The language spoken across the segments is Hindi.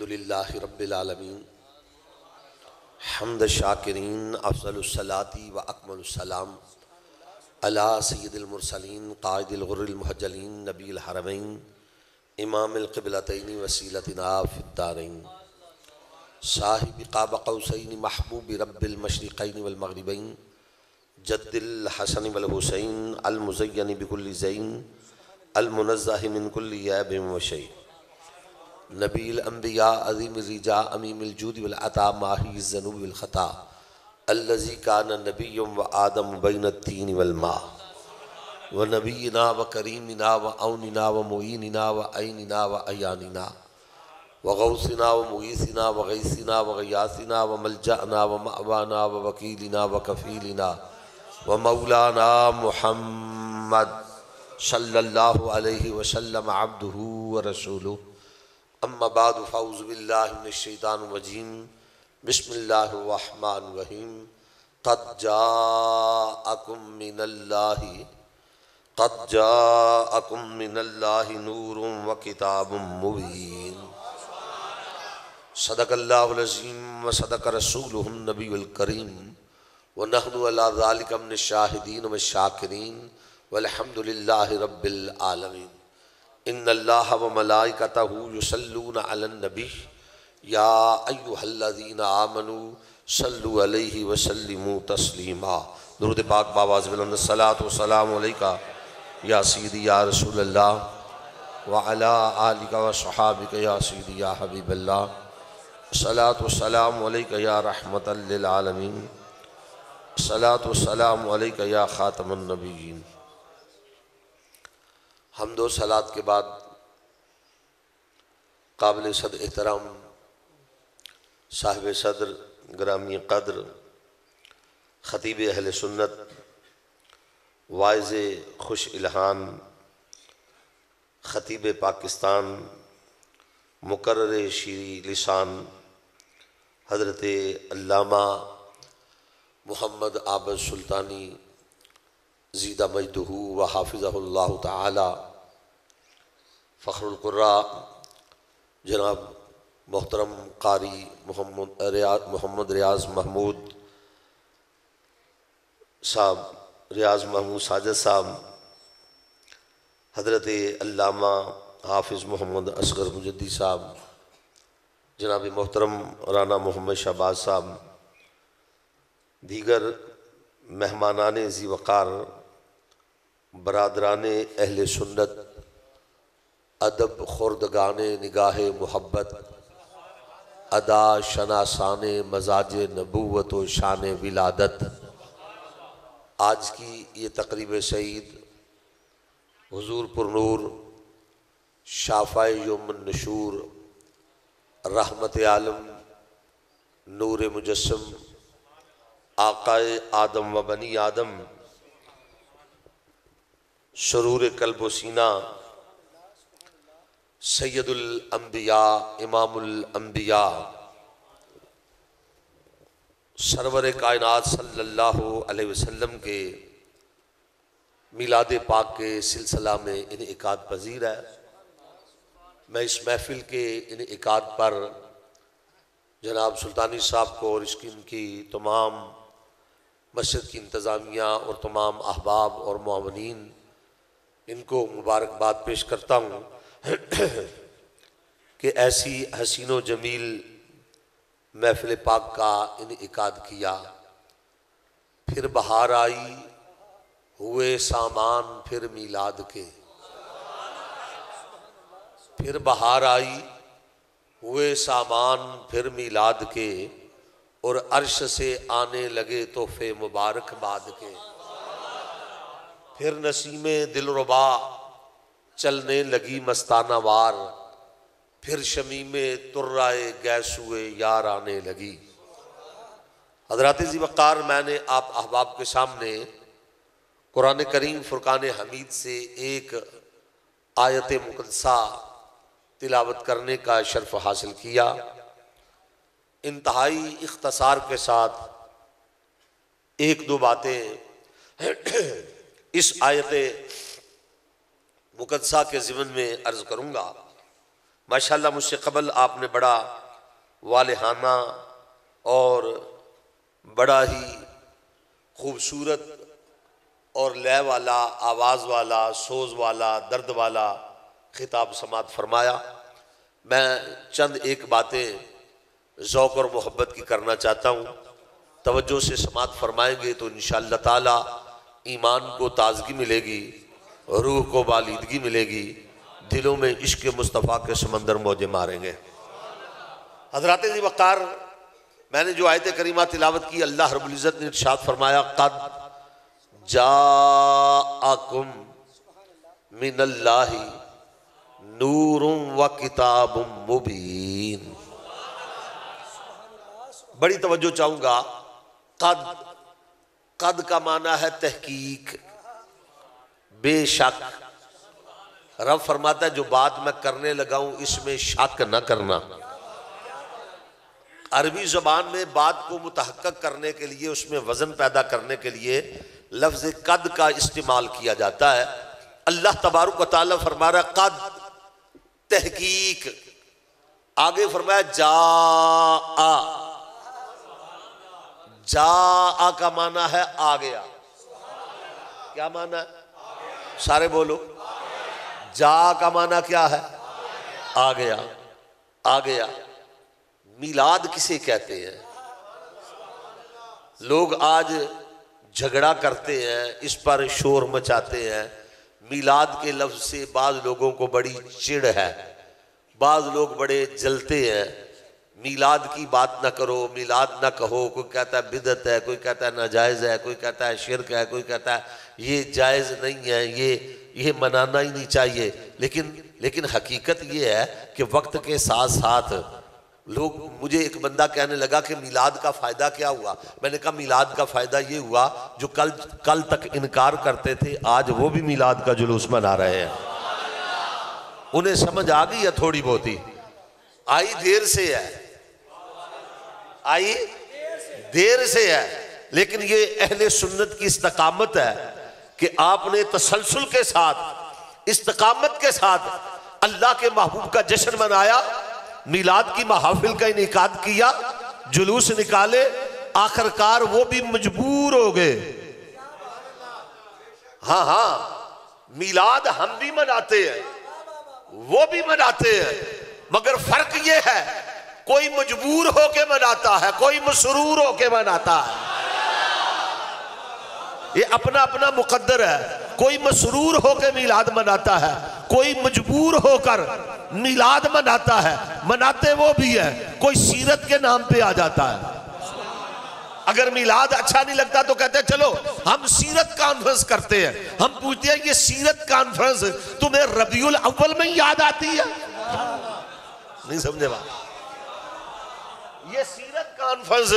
अल्हम्दुलिल्लाहि रब्बिल आलमीन हम्द शाकिरीन अफ़ज़लुस्सलाती व अकमलुस्सलाम अला सय्यिदिल मुरसलीन क़ाइदिल गुर्रिल मुहज्जलीन नबील हरमैन इमामिल क़िबलतैन वसीलतिना फ़िद्दारैन साहिबि क़ाब क़ौसैन महबूबि रब्बिल मशरिक़ैन वल मग़रिबैन जद्दिल हसन वल हुसैन अल मुज़य्यन बिकुल्लि ज़ैन अल मुनज़्ज़ह मिन कुल्लि ऐबिन व शै नबील अंबिया अज़ीम रिजा अमीमिल जूद वल अता माही ज़नूब वल ख़ता अल्लज़ी काना नबिय्युम व आदम बैन तीन वल मा व नबीना व करीमिना व औनिना व मुईनिना व ऐनिना व अयानिना व गौसिना व मुईसिना व गैसिना व गयासिना व मलजअना व मअवाना व वकीलिना व कफ़ीलिना व मौलाना मुहम्मद सल्लल्लाहु अलैहि वसल्लम अब्दुहु व रसूलुहु अम्मा बादु फ़अऊज़ु बिल्लाहि मिनश शैतानिर रजीम बिस्मिल्लाहिर रहमानिर रहीम क़द जाअकुम मिनल्लाहि नूरुन व किताबुम मुबीन सदक़ल्लाहुल अज़ीम व सदक़ रसूलुहुन नबियुल करीम व नहनु अला ज़ालिका मिनश शाहिदीन व शाकिरीन वल्हम्दुलिल्लाहि रब्बिल आलमीन इन्नल्लाह व मलाइकतहु युसल्लूना अलन नबी या अय्युहल्लज़ीना आमनू सल्लु अलैहि व सल्लिमू तस्लीमा। दुरूद पाक बावाज़ बुलंद सलातो सलामु अलैका या सय्यदी या रसूलल्लाह व अला आलिका व सहाबिका या सय्यदी या हबीबल्लाह सलातो सलामु अलैका या रहमतल लिल आलमीन सलातो सलामु अलैका या खातमुन नबिय्यीन। हम्दो सलात के बाद काबिल सद एहतराम साहिब सदर ग्रामी कद्र ख़तीब अहले सुन्नत वाइज़ खुश इल्हान ख़तीब पाकिस्तान मुकर्रर शीरी लिसान हज़रत अल्लामा मोहम्मद आबद सुल्तानी ज़ीदा मजदहू व हाफ़िज़हुल्लाहु ताला फ़ख्रुल क़ुर्रा जनाब मोहतरम कारी मोहम्मद रियाज़ महमूद साहब रियाज़ महमूद साजिद साहब हज़रत अल्लामा हाफ़िज़ मोहम्मद असगर मुजद्दी साहब जनाब मोहतरम राना मोहम्मद शहबाज साहब दीगर मेहमानाने ज़ी वक़ार बरादराने अहले सुन्नत अदब खुर्दगाने निगाहे मोहब्बत अदा शनासाने मजाज नबूवत व शान विलादत आज की ये तकरीब सईद हुजूर पुरनूर शाफ़ाए यौमुन नशूर रहमत आलम नूर मुजस्सम आकाए आदम व बनी आदम सुरूर कल्ब व सीना सैयदुल अंबिया इमामुल अंबिया सरवर कायनात सल्लल्लाहु अलैहि वसल्लम के मिलाद पाक के सिलसिला में इनेकाद पजीर है। मैं इस महफिल के इनेकाद पर जनाब सुल्तानी साहब को और इनकी तमाम मस्जिद की इंतज़ामिया और तमाम अहबाब और मुआवनीन इनको मुबारकबाद पेश करता हूँ कि ऐसी हसीन व जमील महफिल पाक का इनेकाद किया। फिर बहार आई हुए सामान फिर मीलाद के, फिर बहार आई हुए सामान फिर मीलाद के और अर्श से आने लगे तोहफे मुबारकबाद के। फिर नसीमे दिलरुबा चलने लगी मस्ताना वार, फिर शमीमे तुर्राए गैसुए यार आने लगी। हज़रात ज़ी वक़ार मैंने आप अहबाब के सामने कुरान करीम फुरकान हमीद से एक आयत मुक़द्दसा तिलावत करने का शर्फ हासिल किया। इंतहाई इख्तसार के साथ एक दो बातें इस आयत मुक़द्दसा के ज़िमन में अर्ज़ करूँगा। माशाल्लाह मुझसे कबल आपने बड़ा वालिहाना और बड़ा ही खूबसूरत और लय वाला, आवाज़ वाला, सोज वाला, दर्द वाला खिताब समात फरमाया। मैं चंद एक बातें ज़ौक़ और मोहब्बत की करना चाहता हूँ। तवज्जो से समात फरमाएंगे तो इंशाअल्लाह ताला ईमान को ताज़गी मिलेगी, रूह को बालिदगी मिलेगी, दिलों में इश्क़ मुस्तफ़ा के समंदर मौजे मारेंगे। हज़रात ज़ी वक़ार, मैंने जो आयत करीमा तिलावत की, अल्लाह रब्बुल इज़्ज़त ने इरशाद फरमाया, क़द जाअकुम मिनल्लाहि नूरुम व किताबुम मुबीन। बड़ी तवज्जो चाहूँगा। कद का माना है तहकीक, बेशक। रब फरमाता है जो बात मैं करने लगा हूं इसमें शक न करना। अरबी ज़बान में बात को मुतहक्कक करने के लिए, उसमें वज़न पैदा करने के लिए लफ्ज़ कद का इस्तेमाल किया जाता है। अल्लाह तबारक व तआला फरमा रहा कद, तहकीक। आगे फरमाया जा का माना है आ गया। क्या माना है? सारे बोलो। जा का माना क्या है? आ गया। आ गया। मिलाद किसे कहते हैं? लोग आज झगड़ा करते हैं, इस पर शोर मचाते हैं। मिलाद के लफ्ज़ से बाज़ लोगों को बड़ी चिढ़ है, बाज़ लोग बड़े जलते हैं। मिलाद की बात ना करो, मिलाद ना कहो। कोई कहता है बिदअत है, कोई कहता है नाजायज़ है, कोई कहता है शिरक है, कोई कहता है ये जायज़ नहीं है, ये मनाना ही नहीं चाहिए। लेकिन हकीकत ये है कि वक्त के साथ साथ लोग, मुझे एक बंदा कहने लगा कि मिलाद का फ़ायदा क्या हुआ? मैंने कहा मिलाद का फ़ायदा ये हुआ जो कल तक इनकार करते थे आज वो भी मिलाद का जुलूस मना रहे हैं। उन्हें समझ आ गई है थोड़ी बहुत ही, आई देर से है, आई देर से है। लेकिन ये अहले सुन्नत की इस्तकामत है कि आपने तसलसल के साथ, इस्तकामत के साथ अल्लाह के महबूब का जश्न मनाया, मिलाद की महाफिल का इनेकाद किया, जुलूस निकाले, आखिरकार वो भी मजबूर हो गए। हाँ, मिलाद हम भी मनाते हैं, वो भी मनाते हैं, मगर फर्क ये है कोई मजबूर होके मनाता है, कोई मसरूर होके मनाता है। ये अपना अपना मुकद्दर है। कोई मसरूर होकर मिलाद मनाता है, कोई मजबूर होकर मिलाद मनाता है। मनाते वो भी है, कोई सीरत के नाम पे आ जाता है। अगर मिलाद अच्छा नहीं लगता तो कहते हैं चलो हम सीरत कॉन्फ्रेंस करते हैं। हम पूछते हैं ये सीरत कॉन्फ्रेंस तुम्हें रबीउल अव्वल में याद आती है? नहीं समझे बात? ये सीरत कॉन्फ्रेंस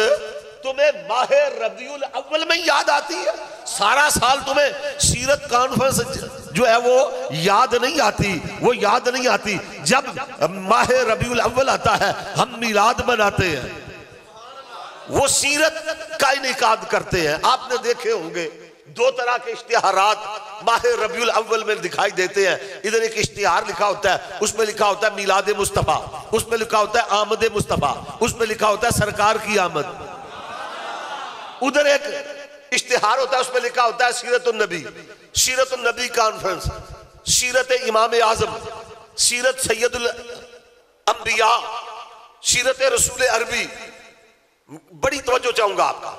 तुम्हें माहे रबीउल अव्वल में याद आती है? सारा साल तुम्हें सीरत कॉन्फ्रेंस जो है वो याद नहीं आती, वो याद नहीं आती। जब माहे रबीउल अव्वल आता है हम मिलाद मनाते हैं, वो सीरत का इनेकाद करते हैं। आपने देखे होंगे दो तरह के इश्तिहारात माहे रबीउल अव्वल में दिखाई देते हैं। इधर एक इश्तिहार लिखा होता है, उसमें लिखा होता है मिलाद मुस्तफ़ा, उसमें लिखा होता है आमद मुस्तफ़ा, उसमें लिखा होता है सरकार की आमद। उधर एक इश्तिहार होता है, उसमें लिखा होता है सीरतुन नबी, सीरतुन नबी कॉन्फ्रेंस, सीरत इमाम आज़म, सीरत सैयदुल अंबिया, सीरत रसूल अरबी। बड़ी तवज्जो चाहूंगा आपका।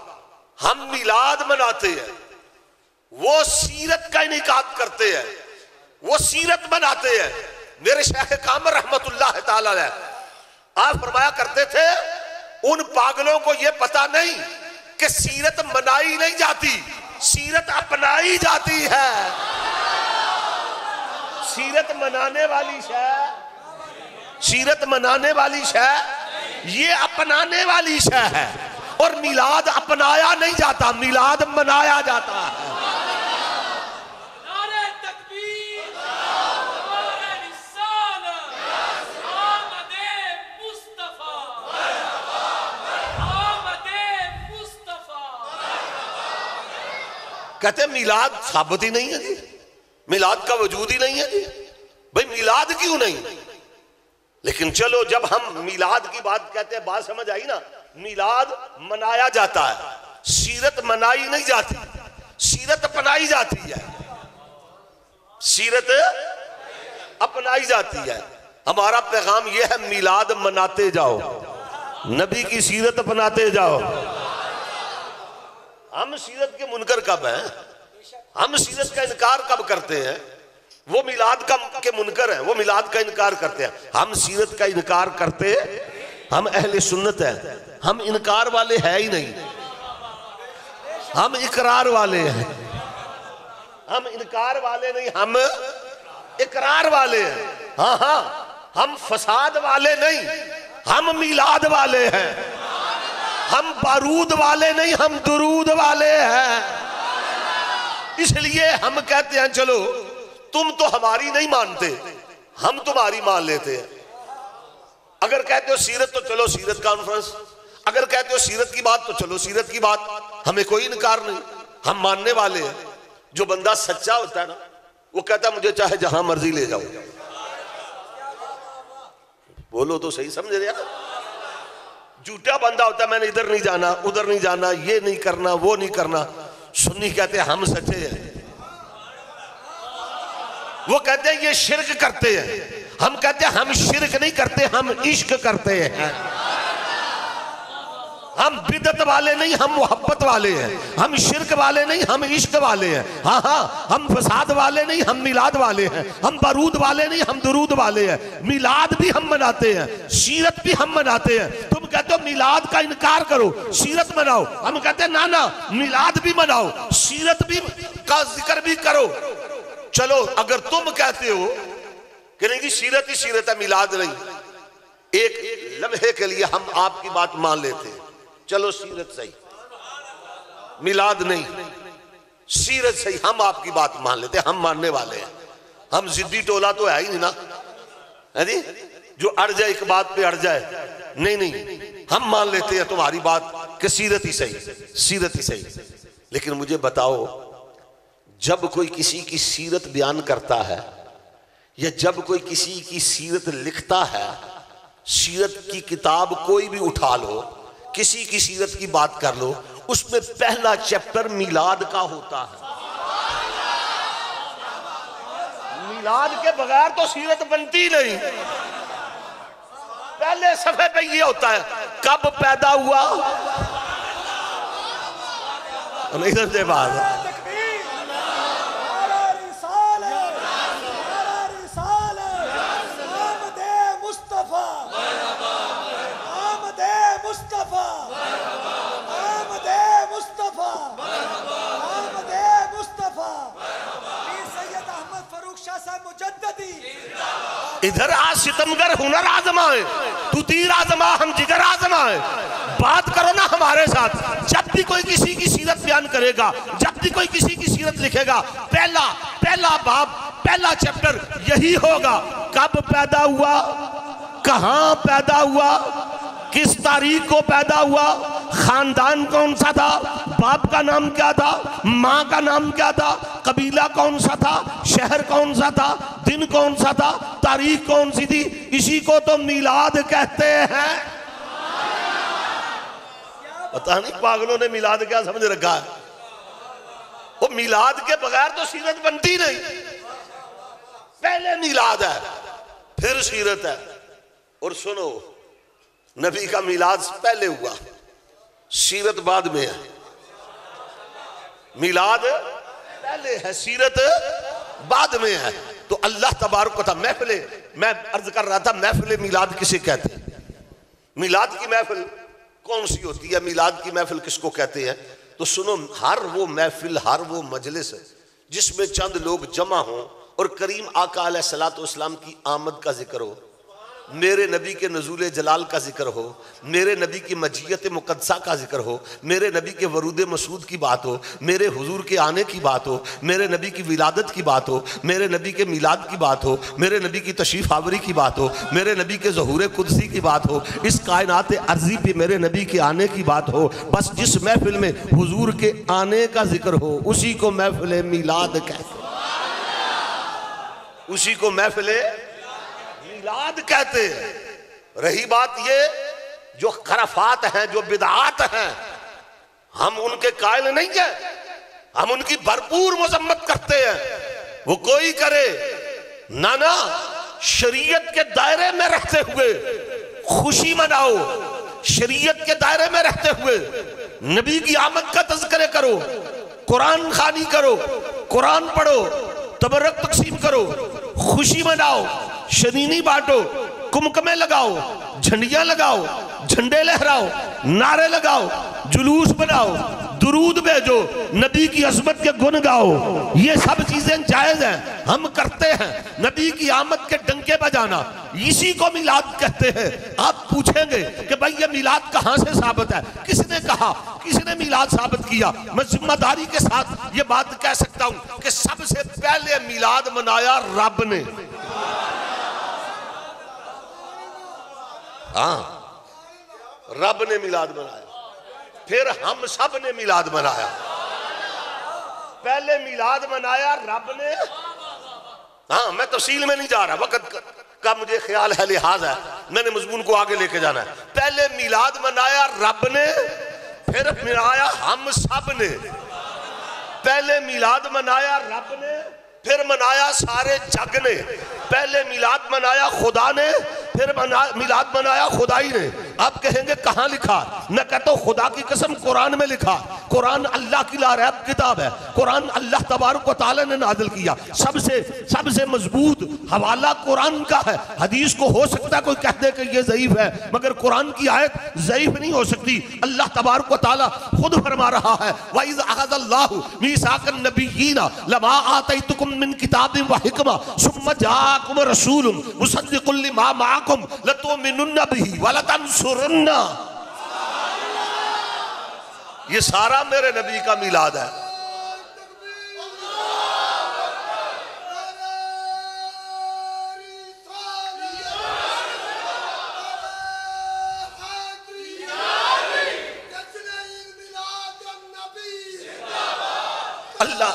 हम मिलाद मनाते हैं, वो सीरत का इनेकाद करते हैं, वो सीरत मनाते हैं। मेरे शेख कामर रहमतुल्लाह ताला अलैह आप फरमाया करते थे उन पागलों को ये पता नहीं कि सीरत मनाई नहीं जाती, सीरत अपनाई जाती है। सीरत मनाने वाली शय, सीरत मनाने वाली शय ये अपनाने वाली शय है। और मिलाद अपनाया नहीं जाता, मिलाद मनाया जाता है। कहते मिलाद साबित ही नहीं है जी, मिलाद का वजूद ही नहीं है जी। भाई मिलाद क्यों नहीं? लेकिन चलो जब हम मिलाद की बात कहते हैं, बात समझ आई ना, मिलाद मनाया जाता है, सीरत मनाई नहीं जाती, सीरत अपनाई जाती है, सीरत अपनाई जाती है। हमारा पैगाम यह है, मिलाद मनाते जाओ, नबी की सीरत अपनाते जाओ। हम सीरत के मुनकर कब हैं? हम सीरत का इनकार कब करते हैं? वो मिलाद के मुनकर हैं, वो मिलाद का इनकार करते हैं। हम सीरत का इनकार करते, हम अहले सुन्नत हैं, हम इनकार वाले हैं ही नहीं, हम इकरार वाले हैं। हम इनकार वाले नहीं, हम इकरार वाले हैं। हाँ हाँ, हम फसाद वाले नहीं, हम मिलाद वाले हैं। हम बारूद वाले नहीं, हम दुरूद वाले हैं। इसलिए हम कहते हैं चलो तुम तो हमारी नहीं मानते, हम तुम्हारी मान लेते हैं। अगर कहते हो सीरत तो चलो सीरत कॉन्फ्रेंस, अगर कहते हो सीरत की बात तो चलो सीरत की बात, हमें कोई इनकार नहीं, हम मानने वाले हैं। जो बंदा सच्चा होता है ना, वो कहता है मुझे चाहे जहां मर्जी ले जाओ। बोलो तो सही, समझ रहे? झूठा बंदा होता है, मैंने इधर नहीं जाना, उधर नहीं जाना, ये नहीं करना, वो नहीं करना। सुन्नी कहते हैं हम सच्चे हैं, वो कहते हैं ये शिर्क करते हैं। हम कहते हैं हम शिर्क नहीं करते, हम इश्क करते हैं। हम बिदत वाले नहीं, हम मोहब्बत वाले हैं। हम शिर्क वाले नहीं, हम इश्क वाले हैं। हाँ हाँ, हम फसाद वाले नहीं, हम मिलाद वाले हैं। हम बारूद वाले नहीं, हम दुरूद वाले हैं। मिलाद भी हम मनाते हैं, सीरत भी हम मनाते हैं। तुम कहते हो मिलाद का इनकार करो, सीरत मनाओ। हम कहते हैं ना ना, मिलाद भी मनाओ, सीरत भी का जिक्र भी करो। चलो अगर तुम कहते हो कि नहीं जी सीरत ही सीरत है, मिलाद नहीं, एक लम्हे के लिए हम आपकी बात मान लेते हैं, चलो सीरत सही, मिलाद नहीं, सीरत सही, हम आपकी बात मान लेते हैं, हम मानने वाले हैं। हम जिद्दी टोला तो है ही नहीं ना, है जी, जो अड़ जाए एक बात पे अड़ जाए। नहीं नहीं, हम मान लेते हैं तुम्हारी बात कि सीरत ही सही, सीरत ही सही। लेकिन मुझे बताओ, जब कोई किसी की सीरत बयान करता है या जब कोई किसी की सीरत लिखता है, सीरत की किताब कोई भी उठा लो, किसी की सीरत की बात कर लो, उसमें पहला चैप्टर मिलाद का होता है। मिलाद के बगैर तो सीरत बनती नहीं। पहले सफे पे ये होता है, कब पैदा हुआ, इधर से बात इधर आज सितमगर हुनर आजमाए, तू तीर आजमा, हम जिगर आजमाए। बात करो ना हमारे साथ। जब भी कोई किसी की सीरत बयान करेगा, जब भी कोई किसी की सीरत लिखेगा, पहला बाब, पहला चैप्टर यही होगा, कब पैदा हुआ, कहां पैदा हुआ, किस तारीख को पैदा हुआ, खानदान कौन सा था, बाप का नाम क्या था, माँ का नाम क्या था, कबीला कौन सा था, शहर कौन सा था, दिन कौन सा था, तारीख कौन सी थी। इसी को तो मिलाद कहते हैं। पता नहीं पागलों ने मिलाद क्या समझ रखा है। वो मिलाद के बगैर तो सीरत बनती नहीं। पहले मिलाद है, फिर सीरत है। और सुनो, नबी का मिलाद पहले हुआ, सीरत बाद में है। मिलाद पहले है, सीरत बाद में है। तो अल्लाह तबारक व तआला, महफिले, मैं अर्ज कर रहा था, महफिल मिलाद किसे कहते हैं? मिलाद की महफिल कौन सी होती है, मिलाद की महफिल किसको कहते हैं? तो सुनो, हर वो महफिल, हर वो मजलिस जिसमें चंद लोग जमा हों और करीम आका अलैहिस्सलातु वस्सलाम की आमद का जिक्र हो, मेरे नबी के नज़ूल जलाल का जिक्र हो, मेरे नबी की मजीयत मुक़द्दसा का जिक्र हो, मेरे नबी के वरूद मसूद की बात हो, मेरे हुजूर के आने की बात हो, मेरे नबी की विलादत की बात हो, मेरे नबी के मिलाद की बात हो, मेरे नबी की तशरीफ़ आवरी की बात हो, मेरे नबी के ज़हूर कुदसी की बात हो, इस कायनात अर्ज़ी पे मेरे नबी के आने की बात हो। बस जिस महफिल में हुजूर के आने का जिक्र हो, उसी को महफिल मिलाद कहते हैं, उसी को महफिल मिलाद कहते हैं। रही बात ये जो खराफात हैं, जो बिदआत हैं, हम उनके कायल नहीं है, हम उनकी भरपूर मजम्मत करते हैं। वो कोई करे ना, ना शरीयत के दायरे में रहते हुए खुशी मनाओ, शरीयत के दायरे में रहते हुए नबी की आमद का तज़किरा करो, कुरान खानी करो, कुरान पढ़ो, तबरक तकसीम करो, खुशी मनाओ, शनीनी बांटो, कुमकमे लगाओ, झंडियां लगाओ, झंडे लहराओ, नारे लगाओ, जुलूस बनाओ, दुरूद भेजो, नबी की अज़मत के गुण गाओ। ये सब चीजें जायज हैं, हम करते हैं। नबी की आमद के डंके बजाना, इसी को मिलाद कहते हैं। आप पूछेंगे कि भाई ये मिलाद कहां से साबित है, किसने कहा, किसने मिलाद साबित किया? मैं जिम्मेदारी के साथ ये बात कह सकता हूं कि सबसे पहले मिलाद मनाया रब ने। हाँ, रब ने मिलाद मनाया, फिर हम सब ने मिलाद मनाया। पहले मिलाद मनाया रब ने। हाँ, मैं तफसील में नहीं जा रहा, वक्त का मुझे ख्याल है, लिहाज है, मैंने मजमून को आगे लेके जाना है। पहले मिलाद मनाया रब ने, फिर मनाया हम सब ने। पहले मिलाद मनाया रब ने, फिर मनाया सारे जग ने। पहले मिलाद मनाया खुदा ने, फिर मिलाद मनाया खुदाई ने। आप कहेंगे कहां लिखा? मैं कहता हूं खुदा की कसम कुरान में लिखा। कुरान अल्लाह की लारैब किताब है, कुरान अल्लाह तबारक व तआला ने नाज़िल किया। सबसे मजबूत हवाला कुरान का है। हदीस को हो सकता है कोई कह दे कि ये ज़ईफ है, मगर कुरान की आयत ज़ईफ नहीं हो सकती। अल्लाह तबारक व तआला खुद फरमा रहा है, वइज़ अख़ज़ल्लाहु मीसाक़न नबिय्यीना लमा आतैतुकुम मिन किताबिन व हिकमा सुम्मा जाअकुम रसूलुम मुसद्दिक़ुन लिमा मअकुम लतुमिनुन्ना बिही व लतंसुरुन्ना। ये सारा मेरे नबी का मिलाद है। अल्लाह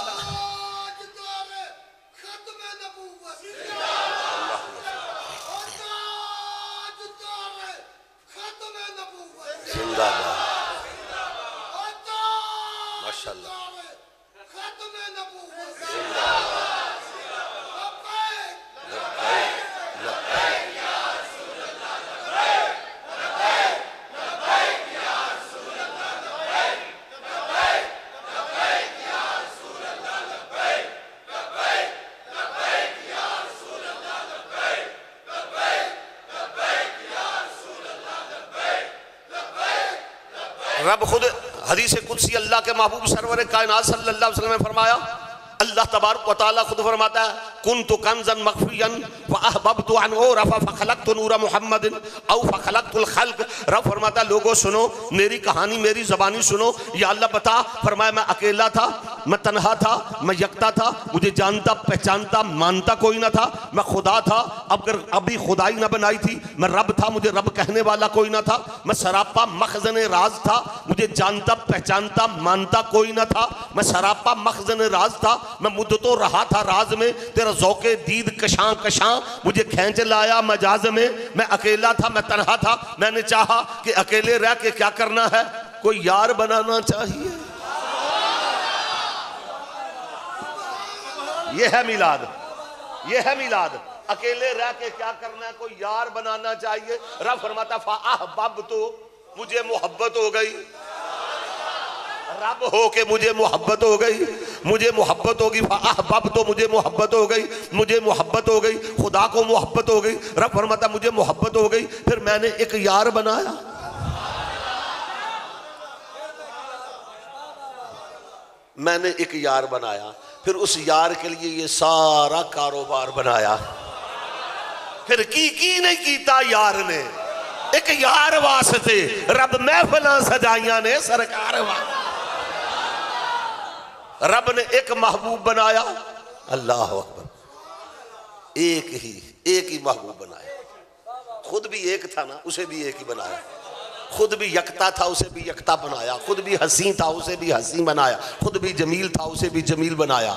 रब खुद हदीस कुदसी अल्लाह के महबूब सरवर कायनात सल्लल्लाहु अलैहि वसल्लम ने फरमाया, अल्लाह तबारक व तआला खुद फरमाता है, कुन्तु कंज़न मख़फ़ियन व अहबब्तु अन उरफ़ फ़ख़लक़्तु नूर मुहम्मदिन औ फ़ख़लक़्तुल ख़ल्क़। रब फरमाता लोगों सुनो मेरी कहानी, मेरी ज़बानी सुनो। या अल्लाह बता, फरमाया मैं अकेला था, मैं तन्हा था, मैं यकता था, मुझे जानता पहचानता मानता कोई ना था, मैं खुदा था। अगर अभी खुदाई ना बनाई थी, मैं रब था, मुझे रब कहने वाला कोई ना था। मैं सरापा मखज़न राज था, मुझे जानता पहचानता मानता कोई ना था। मैं सरापा मखज़न राज था, मैं मुद्दतों रहा था राज में, तेरा ज़ौक़े दीद कशां कशां मुझे खींच लाया मजाज में। मैं अकेला था, मैं तन्हा था, मैंने चाहा कि अकेले रह के क्या करना है, कोई यार बनाना चाहिए। ये है मिलाद, ये है मिलाद। अकेले रह के क्या करना है, कोई यार बनाना चाहिए। रब फरमाता फ़अहबब्तु, मुझे मोहब्बत हो गई। रब हो के मुझे मोहब्बत हो गई, मुझे मोहब्बत होगी। फ़अहबब्तु, मुझे मोहब्बत हो गई, मुझे मोहब्बत हो गई, खुदा को मोहब्बत हो गई। रब फरमाता मुझे मोहब्बत हो गई, फिर मैंने एक यार बनाया। मैंने एक यार बनाया, फिर उस यार के लिए ये सारा कारोबार बनाया। फिर की नहीं कीता यार ने, एक यार वास्ते रब महफिलां सजाइयां ने सरकार वास्ते। रब ने एक महबूब बनाया, अल्लाह अकबर, एक ही महबूब बनाया। खुद भी एक था ना, उसे भी एक ही बनाया। खुद भी यकता था, उसे भी यकता बनाया। खुद भी हसी था, उसे भी हसी बनाया। खुद भी जमील था, उसे भी जमील बनाया।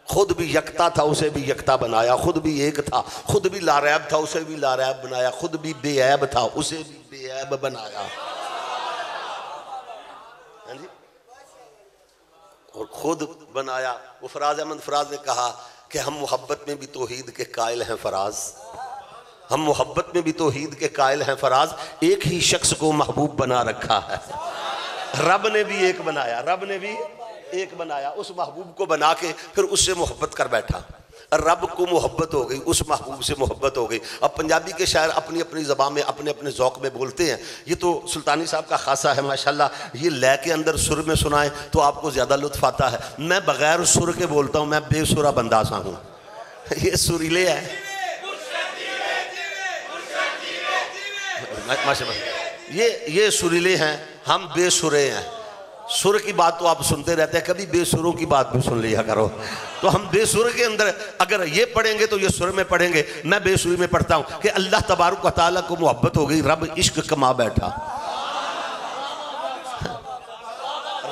खुद भी यकता था उसे भी यकता बनाया, खुद भी एक था खुद भी लारैब था उसे भी लारैब बनाया, खुद भी बेऐब था उसे भी बेऐब बनाया। हाँ जी, और खुद बनाया। वो फराज अहमद फराज ने कहा कि हम मोहब्बत में भी तौहीद के कायल हैं फराज, हम मोहब्बत में भी तौहीद के कायल हैं फराज, एक ही शख्स को महबूब बना रखा है। रब ने भी एक बनाया, रब ने भी एक बनाया, उस महबूब को बना के फिर उससे मोहब्बत कर बैठा। रब को मोहब्बत हो गई, उस महबूब से मोहब्बत हो गई। अब पंजाबी के शायर अपनी अपनी ज़बान में अपने अपने ज़ौक़ में बोलते हैं। ये तो सुल्तानी साहब का खासा है माशाल्लाह, ये लय के अंदर सुर में सुनाएं तो आपको ज़्यादा लुत्फ़ आता है। मैं बग़ैर सुर के बोलता हूँ, मैं बेसुरा बंदा सा हूँ। ये सुरीले है माशाल्लाह, ये सुरीले हैं, हम बेसुरे हैं। सुर की बात तो आप सुनते रहते हैं, कभी बेसुरों की बात भी सुन लिया करो। तो हम बेसुर के अंदर अगर ये पढ़ेंगे तो ये सुर में पढ़ेंगे। मैं बेसुरी में पढ़ता हूँ कि अल्लाह तबारक व तआला को मोहब्बत हो गई, रब इश्क कमा बैठा।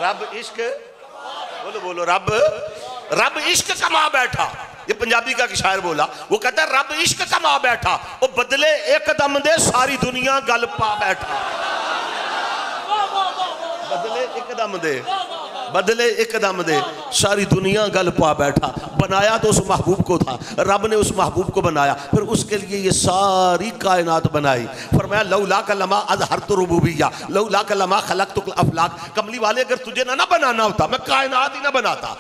रब इश्क बोलो बोलो, रब इश्क कमा बैठा। ये पंजाबी का शायर बोला, वो कहता है रब इश्क कमा बैठा, वो बदले एकदम दे सारी दुनिया गल पा बैठा। बदले एकदम दे सारी दुनिया गल पा बैठा। बनाया तो उस महबूब को था, रब ने उस महबूब को बनाया, फिर उसके लिए ये सारी कायनात बनाई। फरमाया लौला कलमा अज़हरतु रुबूबिय्या लौला कलमा खलक़तुल अफ़लाक। कमली वाले अगर तुझे ना बनाना होता मैं कायनात ही ना बनाता।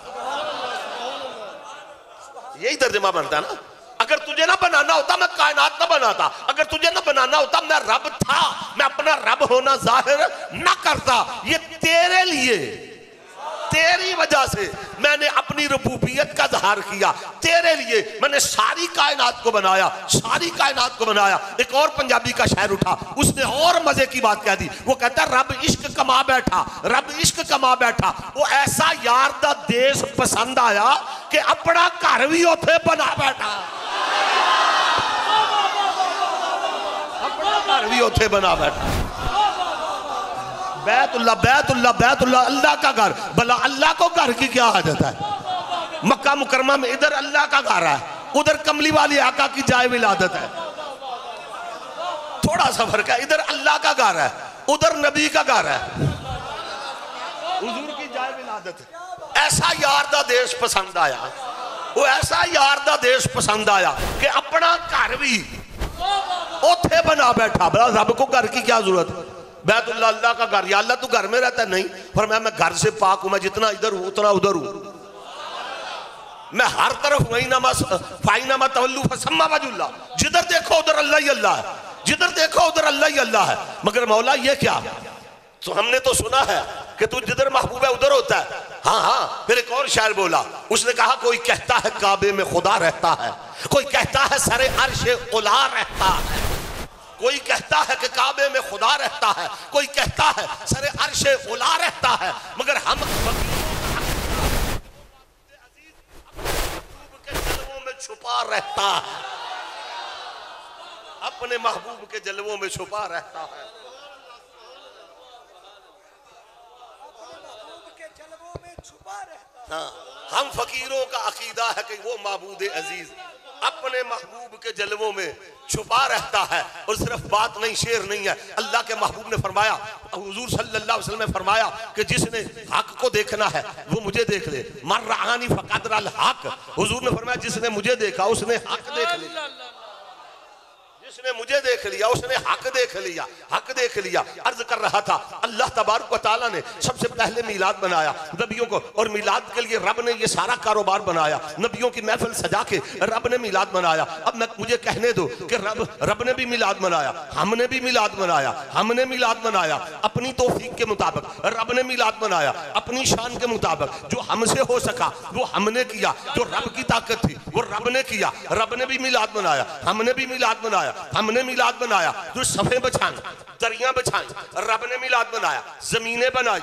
यही तर्जुमा बनता है ना, अगर तुझे ना बनाना होता मैं कायनात ना बनाता, अगर तुझे ना बनाना होता मैं रब था, मैं अपना रब होना जाहिर ना करता। ये तेरे लिए, तेरी वजह से मैंने अपनी रबूबियत का ज़हार किया, तेरे लिए मैंने सारी कायनात को बनाया, सारी कायनात को बनाया। एक और पंजाबी का शायर उठा, उसने और मजे की बात कह दी। वो कहता है रब इश्क कमा बैठा, रब इश्क कमा बैठा। वो ऐसा यार दा देश पसंद आया कि अपना घर भी उथे बना बैठा, अपना घर भी उथे बना बैठा। बैतुल्ला बैतुल्ला बैतुल्ला, अल्लाह का घर। भला अल्लाह को घर की क्या हाजत है? मक्का मुकरमा में इधर अल्लाह का घर है, उधर कमली वाली आका की जाए विलादत है। थोड़ा सा फर्क है, इधर अल्लाह का घर है, उधर नबी का घर है, हुजूर की जाए विलादत है। ऐसा यार दा देश पसंद आया, वो ऐसा यार दा देश पसंद आया कि अपना घर भी उथे बना बैठा। भला रब को घर की क्या जरूरत है? बैतुल्ला अल्लाह का घर, या अल्लाह तू घर में रहता नहीं? फरमाया मैं घर से पाक हूं, मैं जितना इधर हूं उतना उधर हूं, मैं हर तरफ फाइनामा तवल्लु फसम्मा वजुल्ला, जिधर देखो उधर अल्लाह ही अल्लाह है, जिधर देखो उधर अल्लाह ही अल्लाह है। मगर मौला ये क्या? तो हमने तो सुना है कि तू जिधर महबूब है उधर होता है। हाँ हाँ, फिर एक और शायर बोला, उसने कहा कोई कहता है काबे में खुदा रहता है, कोई कहता है सरे अर्शे उला रहता है, कोई कहता है कि काबे में खुदा रहता है, कोई कहता है सरे अर्शे उला रहता है। मगर हम के जलवों में छुपा रहता है, अपने महबूब के जलवों में छुपा रहता है। हाँ, हम फकीरों का अकीदा है कि वो माबूद अजीज अपने महबूब के जलवों में छुपा रहता है। और सिर्फ बात नहीं, शेर नहीं है, अल्लाह के महबूब ने फरमाया, हुजूर सल्लल्लाहु अलैहि वसल्लम ने फरमाया कि जिसने हक को देखना है वो मुझे देख ले। मर रआनी फक़द रअल हक, हुजूर ने फरमाया जिसने मुझे देखा उसने हक देख लिया, जिसने मुझे देख लिया उसने हक देख लिया, हक देख लिया। अर्ज कर रहा था अल्लाह तबारक व तआला ने सबसे पहले मिलाद बनाया नबियों को, और मिलाद के लिए रब ने ये सारा कारोबार बनाया, नबियों की महफिल सजा के रब ने मिलाद बनाया। अब मुझे कहने दो कि रब ने भी मिलाद बनाया, हमने भी मिलाद बनाया, हमने मिलाद बनाया अपनी तौफीक के मुताबिक, रब ने मिलाद बनाया अपनी शान के मुताबिक। जो हमसे हो सका वो हमने किया, जो रब की ताकत थी वो रब ने किया। रब ने भी मिलाद बनाया, हमने भी मिलाद बनाया, हमने मिलाद बनाया। जो सफ़े बिछाए, दरियां बिछाई, रब ने मिलाद बनाया। जमीनें बनाई,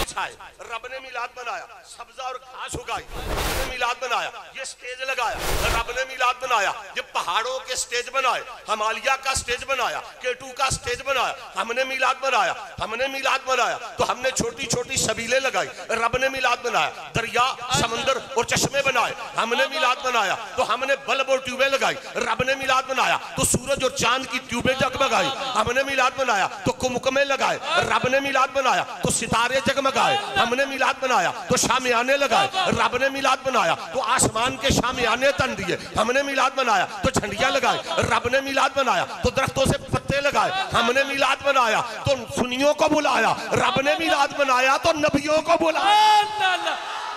बिछाए, रब ने मिलाद बनाया। सब्जा और घास उगाई, रब ने मिलाद बनाया। ये स्टेज लगाया, रब ने मिलाद बनाया। ये पहाड़ों के स्टेज बनाए, हिमालय का स्टेज बनाया, केटू का स्टेज बनाया, हमने मिलाद बनाया। हमने मिलाद बनाया तो हमने छोटी छोटी सबीलें लगाई, रब ने मिलाद बनाया। दरिया, समंदर और चश्मे बनाए, हमने मिलाद बनाया। तो हमने बल्ब और ट्यूबें लगाई, रब ने मिलाद बनाया। तो सूरज और चांद की ट्यूबें जगमगाई, हमने मिलाद बनाया। तो कुमकुमे लगाए, रब ने मिलाद बनाया। तो सितारे जगमगाए, हमने मिलाद बनाया। तो शामियाने लगाए, रब ने मिलाद बनाया। तो आसमान के शामियाने तन दिए, हमने मिलाद बनाया। तो झंडियां लगाए, रब ने मिलाद बनाया। तो दरख्तों से पत्ते लगाए, हमने मिलाद बनाया। तो सुन्नियों को बुलाया, रब ने मिलाद बनाया। तो नबियों को बुलाया।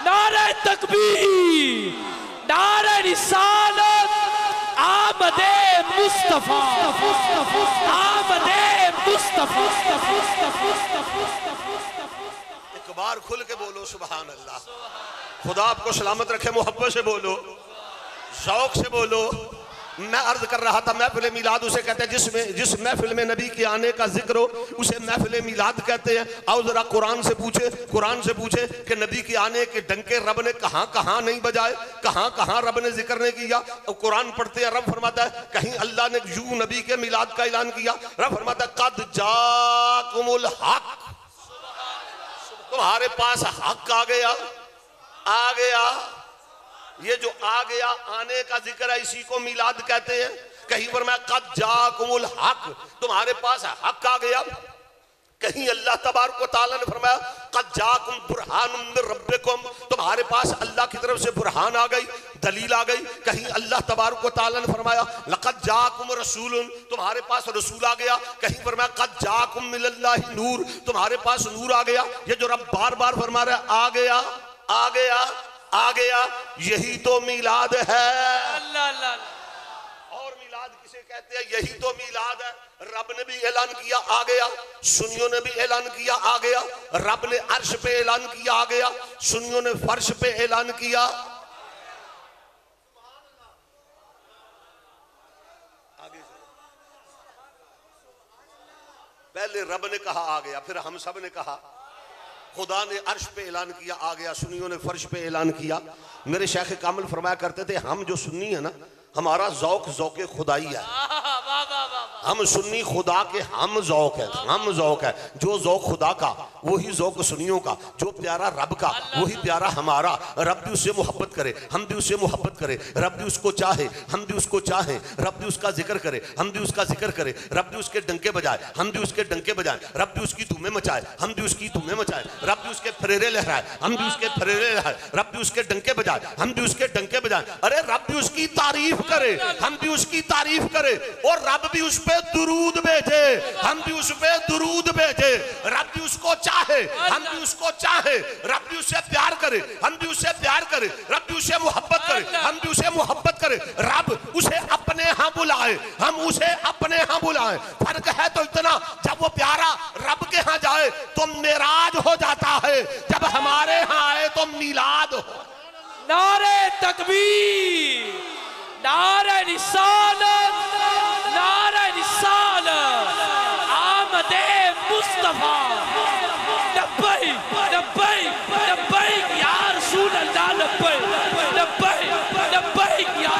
नारे तकबीर, नारे रिसालत, आमदे मुस्तफा, आमदे मुस्तफा। एक बार खुल के बोलो सुभान अल्लाह। खुदा आपको सलामत रखे, मोहब्बत से बोलो, शौक से बोलो। मैं अर्ज कर रहा था, महफिल मिलाद उसे कहते हैं जिस महफिल में नबी के आने का जिक्र हो, उसे महफिल मिलाद कहते हैं। आओ जरा कुरान से पूछे कि नबी के आने के डंके रब ने कहां कहां नहीं बजाए, कहां कहां रब ने जिक्र नहीं किया। और कुरान पढ़ते हैं, रब फरमाता है कहीं अल्लाह ने यूं नबी के मिलाद का ऐलान किया, रब फरमाता है कद जाकुमुल हक, तुम्हारे पास हक आ गया, आ गया। ये जो आ गया, आने का जिक्र है, इसी को मिलाद कहते हैं। कहीं पर मैं कद जाकुमुल हक, तुम्हारे पास हक आ गया। कहीं अल्लाह तबारक व तआला ने फरमाया कद जाकुम बुरहानुम मिर रब्बिकुम, तुम्हारे पास अल्लाह की तरफ से बुरहान आ गई, दलील आ गई। कहीं अल्लाह तबारक व तआला ने फरमाया लक़द जाकुम रसूलुन, तुम्हारे पास रसूल आ गया। कहीं फरमाया कद जाकुम मिनल्लाहि नूर, तुम्हारे पास नूर आ गया। ये जो रब बार बार फरमा रहा है आ गया, आ गया, आ गया, यही तो मिलाद है। और मिलाद किसे कहते हैं? यही तो मिलाद है। रब ने भी ऐलान किया आ गया, सुन्नियों ने भी ऐलान किया आ गया। रब ने अर्श पे ऐलान किया आ गया, सुन्नियों ने फर्श पे ऐलान किया। आगे पहले रब ने कहा आ गया, फिर हम सब ने कहा। खुदा ने अर्श पे ऐलान किया आ गया, सुन्नियों ने फर्श पे ऐलान किया। मेरे शेख कामिल फरमाया करते थे, हम जो सुन्नी है ना, हमारा ज़ौक़ ज़ौक़े खुदाई है। हम सुन्नी खुदा के हम ज़ौक़ है, हम ज़ौक़ है। जो ज़ौक़ खुदा का वही ज़ौक़ सुन्नियों का, जो प्यारा रब का वही प्यारा हमारा। रब भी उससे मोहब्बत करे, हम भी उससे मोहब्बत करें। रब भी उसको चाहे, हम भी उसको चाहें। रब भी उसका जिक्र करे, हम भी उसका जिक्र करें। रब भी उसके डंके बजाए, हम भी उसके डंके बजाएं। रब भी उसकी धूमें मचाए, हम भी उसकी धूमें मचाएं। रब भी उसके फरेरे लहराए, हम भी उसके फरेरे लहराए। रब भी उसके डंके बजाए, हम भी उसके डंके बजाएं। अरे रब भी उसकी तारीफ करे, हम भी उसकी तारीफ करें। और रब भी उस पे दुरूद भेजे, हम भी उस पे दुरूद भेजे। रब भी उसको चाहे, हम भी उसको चाहे। रब भी उससे प्यार करे, हम भी उससे प्यार करें। रब भी उसे मोहब्बत करे, हम भी उसे मोहब्बत करें। रब उसे अपने यहाँ बुलाए, हम उसे अपने यहाँ बुलाए। फर्क है तो इतना, जब वो प्यारा रब के यहाँ जाए तो मेराज हो जाता है, जब हमारे यहाँ आए तो मिलाद हो। नारे तकबीर, नारे रिसालत, नारे रिसालत, आमदे मुस्तफा। लब्बैक लब्बैक लब्बैक या रसूल अल्लाह, लब्बैक लब्बैक लब्बैक या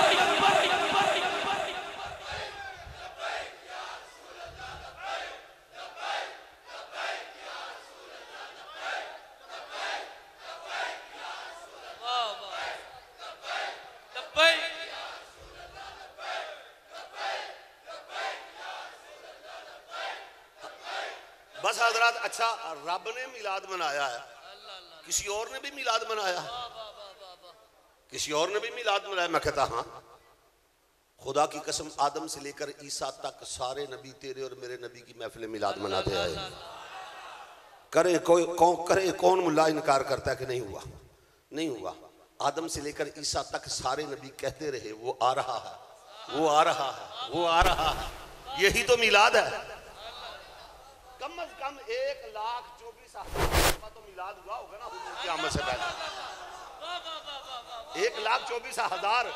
बस हजरात, अच्छा रब ने मिलाद मनाया है, किसी और ने भी मिलाद मनाया, किसी और ने भी मिलाद मनाया? मैं कहता हाँ, खुदा की कसम आदम से लेकर ईसा तक सारे नबी तेरे और मेरे नबी की महफिल मिलाद मनाते आए। करे कौन मुल्ला इनकार करता है कि नहीं हुआ? नहीं हुआ। आदम से लेकर ईसा तक सारे नबी कहते रहे वो आ रहा है, वो आ रहा है, वो आ रहा है। यही तो मिलाद है। कम से कम 1,24,000 तो मिलाद हुआ होगा ना हुजूर की आमद से पहले। 1,24,000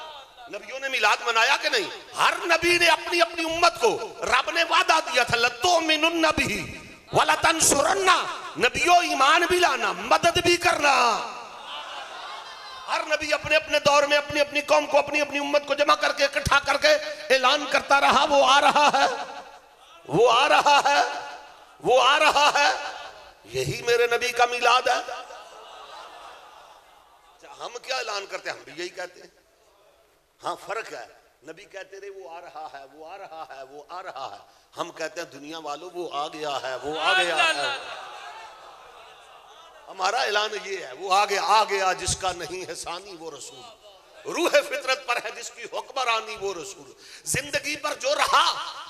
नबियों ने मिलाद मनाया कि नहीं? हर नबी ने अपनी अपनी उम्मत को, रब ने वादा दिया था लतुमिनुन्ना बिही वाला तंसुरन्ना, नबियों ईमान भी लाना, मदद भी करना। हर नबी अपने अपने दौर में अपनी अपनी कौम को, अपनी अपनी उम्मत को जमा करके, इकट्ठा करके ऐलान करता रहा, वो आ रहा है, वो आ रहा है, वो आ रहा है। यही मेरे नबी का मिलाद है। हम क्या ऐलान करते हैं? हम भी यही कहते हैं। हाँ, फर्क है। नबी कहते रहे वो आ रहा है, वो आ रहा है, वो आ रहा है। हम कहते हैं दुनिया वालों वो आ गया है, वो आ गया है। हमारा ऐलान ये है, वो आ गया जिसका नहीं है सानी वो रसूल, रूह फितरत पर है जिसकी हुक्मरानी वो रसूल, जिंदगी पर जो रहा